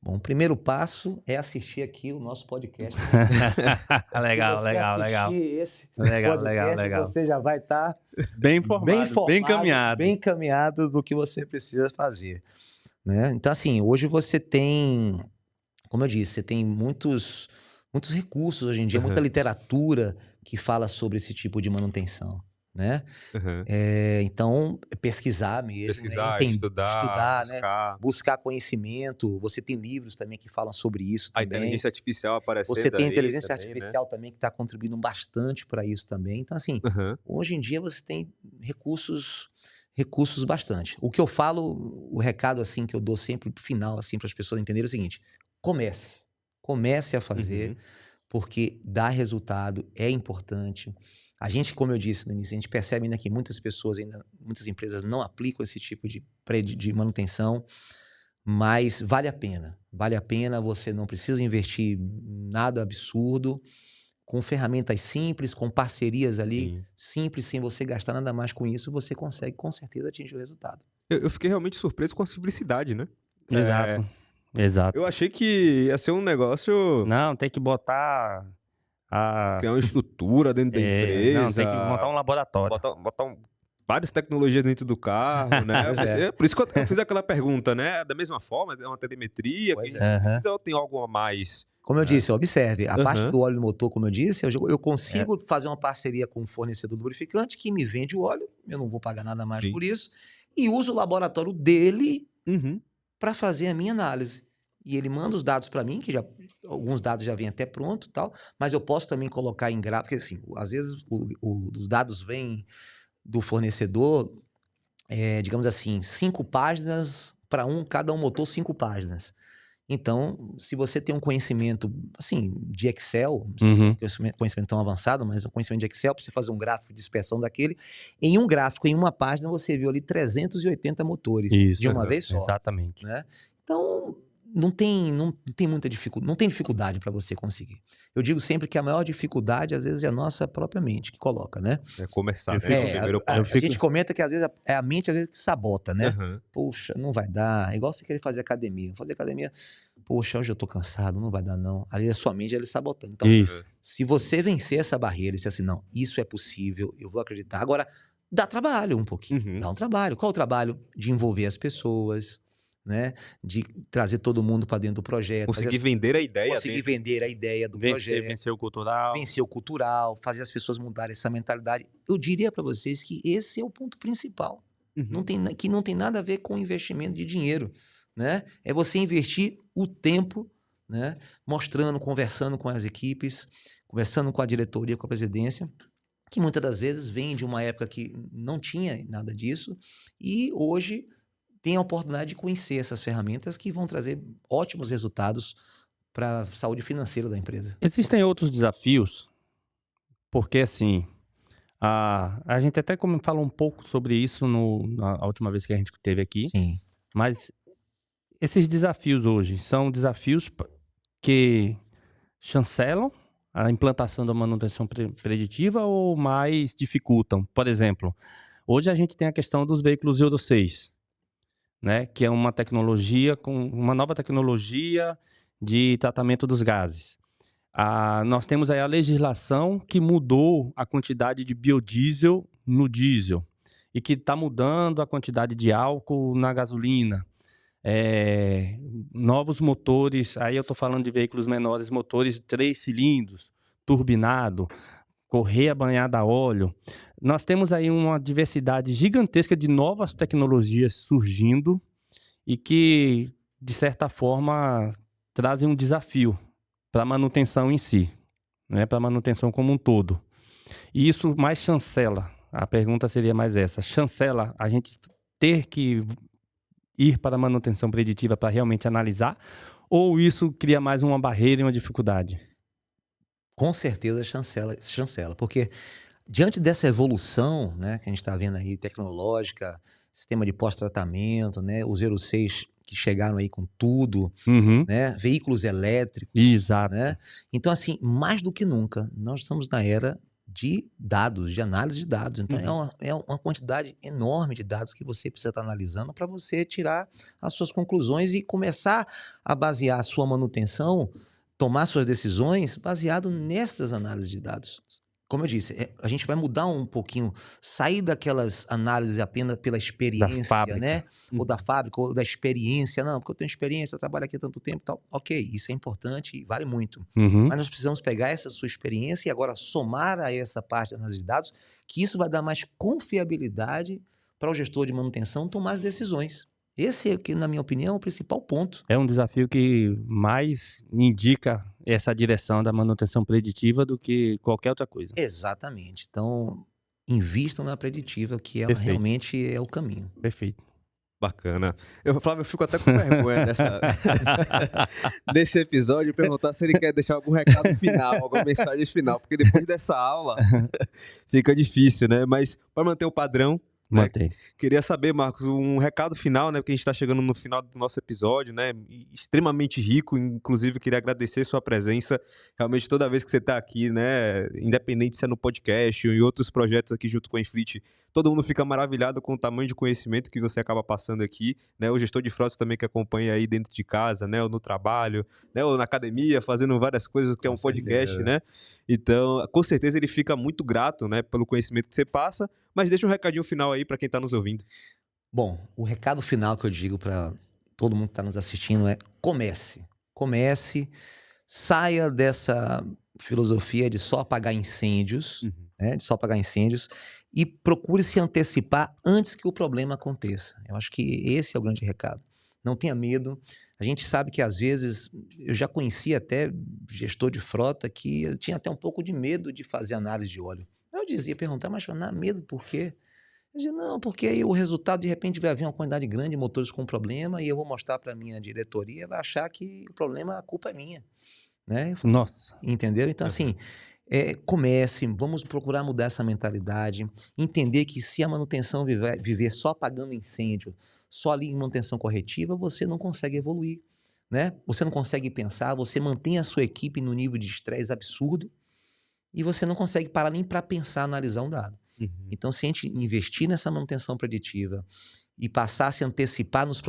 Bom, o primeiro passo é assistir aqui o nosso podcast. Legal, Se você legal, legal. assistir esse Legal, podcast, legal. você já vai estar Bem informado, bem encaminhado. bem encaminhado do que você precisa fazer, né? Então, assim, hoje você tem, como eu disse, você tem muitos recursos hoje em dia, muita Aham. literatura que fala sobre esse tipo de manutenção, né? Aham. Então, pesquisar mesmo, Pesquisar, né? estudar, né? buscar. Buscar conhecimento. Você tem livros também que falam sobre isso A também. inteligência artificial aparecendo Você tem aí inteligência também, né? artificial também que está contribuindo bastante para isso também. Então, assim, Aham. hoje em dia você tem recursos bastante. O que eu falo, o recado assim que eu dou sempre pro final assim para as pessoas entenderem é o seguinte: comece a fazer, Uhum. porque dá resultado, é importante. A gente, como eu disse no início, a gente percebe ainda que muitas pessoas ainda, muitas empresas não aplicam esse tipo de manutenção, mas vale a pena. Vale a pena, você não precisa investir nada absurdo, com ferramentas simples, com parcerias ali Sim. simples, sem você gastar nada mais com isso, você consegue com certeza atingir o resultado. Eu fiquei realmente surpreso com a simplicidade, né? Exato. Exato. Eu achei que ia ser um negócio Não, tem que botar a. criar uma estrutura dentro da empresa. Não, tem que montar um laboratório. botar várias tecnologias dentro do carro, né? Pois é. Por isso que eu fiz aquela pergunta, né? Da mesma forma, é uma telemetria, que a Pois gente é. precisa ou tem algo a mais? Como eu disse, observe, a parte Aham. do óleo no motor, como eu disse, eu consigo fazer uma parceria com um fornecedor do lubrificante que me vende o óleo, eu não vou pagar nada mais Sim. por isso, e uso o laboratório dele Uhum. para fazer a minha análise. E ele manda os dados para mim, que já alguns dados já vêm até pronto, tal, mas eu posso também colocar em gráfico, porque assim, às vezes os dados vêm do fornecedor, digamos assim, 5 páginas para cada um motor, 5 páginas. Então, se você tem um conhecimento, assim, de Excel, não sei se é um conhecimento tão avançado, mas um conhecimento de Excel, para você fazer um gráfico de dispersão daquele, em um gráfico, em uma página, você viu ali 380 motores Isso. de uma vez só, Exatamente. né? Então, não tem muita dificuldade, não tem dificuldade para você conseguir. Eu digo sempre que a maior dificuldade, às vezes, é a nossa própria mente que coloca, né? É começar, Eu né? fico- O primeiro A passo. gente comenta que às vezes é a mente às vezes que sabota, né? Aham. Poxa, não vai dar. É igual você querer fazer academia. Fazer academia, poxa, hoje eu tô cansado, não vai dar não. Ali a sua mente ela sabotando. Então, Isso. se você vencer essa barreira e dizer assim, não, isso é possível, eu vou acreditar. Agora, dá trabalho um pouquinho. Uhum. Dá um trabalho. Qual o trabalho? De envolver as pessoas, né? De trazer todo mundo para dentro do projeto. Conseguir vender a ideia conseguir dentro. vender a ideia do projeto. Vencer o cultural. Vencer o cultural, fazer as pessoas mudarem essa mentalidade. Eu diria para vocês que esse é o ponto principal. Uhum. Que não tem nada a ver com investimento de dinheiro, né? É você investir o tempo, né? Mostrando, conversando com as equipes, conversando com a diretoria, com a presidência, que muitas das vezes vem de uma época que não tinha nada disso e hoje tem a oportunidade de conhecer essas ferramentas que vão trazer ótimos resultados para a saúde financeira da empresa. Existem outros desafios, porque assim, a gente até falou um pouco sobre isso na última vez que a gente esteve aqui, Sim. mas esses desafios hoje são desafios que chancelam a implantação da manutenção preditiva ou mais dificultam? Por exemplo, hoje a gente tem a questão dos veículos Euro 6, né, que é uma tecnologia, uma nova tecnologia de tratamento dos gases. Nós temos aí a legislação que mudou a quantidade de biodiesel no diesel e que está mudando a quantidade de álcool na gasolina. Novos motores, aí eu estou falando de veículos menores, motores de 3 cilindros, turbinado, correia banhada a óleo. Nós temos aí uma diversidade gigantesca de novas tecnologias surgindo e que, de certa forma, trazem um desafio para a manutenção em si, né? Para a manutenção como um todo. E isso mais chancela, a pergunta seria mais essa, chancela a gente ter que ir para a manutenção preditiva para realmente analisar, ou isso cria mais uma barreira e uma dificuldade? Com certeza chancela, porque diante dessa evolução, né, que a gente está vendo aí tecnológica, sistema de pós-tratamento, né, os Euro 6 que chegaram aí com tudo, Uhum. né, veículos elétricos, Exato. né. Então assim, mais do que nunca, nós estamos na era de dados, de análise de dados, então Uhum. é uma quantidade enorme de dados que você precisa estar analisando para você tirar as suas conclusões e começar a basear a sua manutenção, tomar suas decisões baseado nessas análises de dados. Como eu disse, a gente vai mudar um pouquinho, sair daquelas análises apenas pela Da experiência, né, fábrica. ou da Uhum. fábrica, ou da experiência. "Não, porque eu tenho experiência, eu trabalho aqui há tanto tempo e tal". Ok, isso é importante e vale muito. Uhum. Mas nós precisamos pegar essa sua experiência e agora somar a essa parte da análise de dados, que isso vai dar mais confiabilidade para o gestor de manutenção tomar as decisões. Esse é que, na minha opinião, é o principal ponto. É um desafio que mais indica essa direção da manutenção preditiva do que qualquer outra coisa. Exatamente. Então, invistam na preditiva, que ela Perfeito, realmente é o caminho. perfeito. Bacana. Flávio, eu fico até com vergonha desse episódio, perguntar se ele quer deixar algum recado final, alguma mensagem final, porque depois dessa aula fica difícil, né? Mas para manter o padrão, né? Mantém. Queria saber, Marcos, um recado final, né? Porque a gente está chegando no final do nosso episódio, né? Extremamente rico, inclusive queria agradecer sua presença. Realmente, toda vez que você está aqui, né? Independente se é no podcast ou em outros projetos aqui junto com a Inflit, todo mundo fica maravilhado com o tamanho de conhecimento que você acaba passando aqui, né? O gestor de frotas também que acompanha aí dentro de casa, né? Ou no trabalho, né? Ou na academia, fazendo várias coisas, que é Com um podcast, certeza. né? Então, com certeza ele fica muito grato, né? Pelo conhecimento que você passa. Mas deixa um recadinho final aí para quem está nos ouvindo. Bom, o recado final que eu digo para todo mundo que está nos assistindo é: comece. Comece, saia dessa filosofia de só apagar incêndios, Uhum. né, de só apagar incêndios, e procure se antecipar antes que o problema aconteça. Eu acho que esse é o grande recado. Não tenha medo. A gente sabe que às vezes eu já conheci até gestor de frota que tinha até um pouco de medo de fazer análise de óleo. Eu dizia, perguntar, mas medo por quê? Eu dizia: "Não, porque aí o resultado de repente vai haver uma quantidade grande de motores com problema e eu vou mostrar para minha diretoria, vai achar que o problema, a culpa é minha", né. Nossa. Entendeu? Então Aham. assim, comece, vamos procurar mudar essa mentalidade, entender que se a manutenção viver só apagando incêndio, só ali em manutenção corretiva, você não consegue evoluir, né. Você não consegue pensar, você mantém a sua equipe no nível de estresse absurdo, e você não consegue parar nem para pensar, analisar um dado. Uhum. Então, se a gente investir nessa manutenção preditiva e passar a se antecipar nos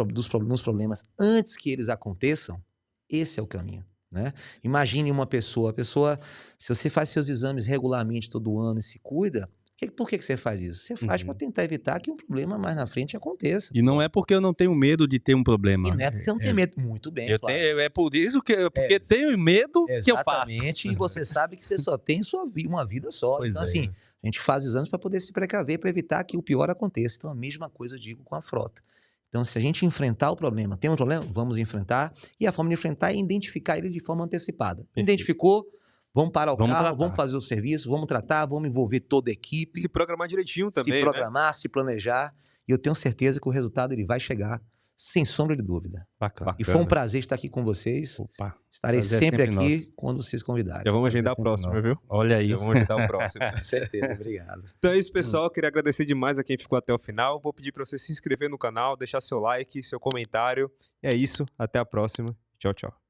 problemas antes que eles aconteçam, esse é o caminho, né. Imagine uma pessoa, a pessoa, se você faz seus exames regularmente todo ano e se cuida, por que que você faz isso? Você faz para Uhum. tentar evitar que um problema mais na frente aconteça. E não é porque eu não tenho medo de ter um E problema. não é porque você não tem medo. Muito bem, Eu Flávio. tenho, é por isso que porque Ex tenho medo que eu faço. Exatamente, e você sabe que você só tem uma vida só. Pois Então, é. assim, a gente faz exames para poder se precaver, para evitar que o pior aconteça. Então, a mesma coisa eu digo com a frota. Então, se a gente enfrentar o problema, tem um problema? Vamos enfrentar, e a forma de enfrentar é identificar ele de forma antecipada. Perfeito. Identificou, vamos parar o Vamos carro, tratar. vamos fazer o serviço, vamos tratar, vamos envolver toda a E equipe, se programar direitinho se também, né? programar, se planejar, e eu tenho certeza que o resultado ele vai chegar, sem sombra de dúvida. Bacana. E foi um Bacana. prazer estar aqui com vocês. Opa. Estarei Prazer é sempre sempre aqui quando vocês convidarem. Já vamos agendar o Sempre próximo, nosso. viu? Olha aí. Já vamos agendar o próximo. Com certeza, obrigado. Então é isso, pessoal. Queria agradecer demais a quem ficou até o final. Vou pedir para você se inscrever no canal, deixar seu like, seu comentário. É isso. Até a próxima. Tchau, tchau.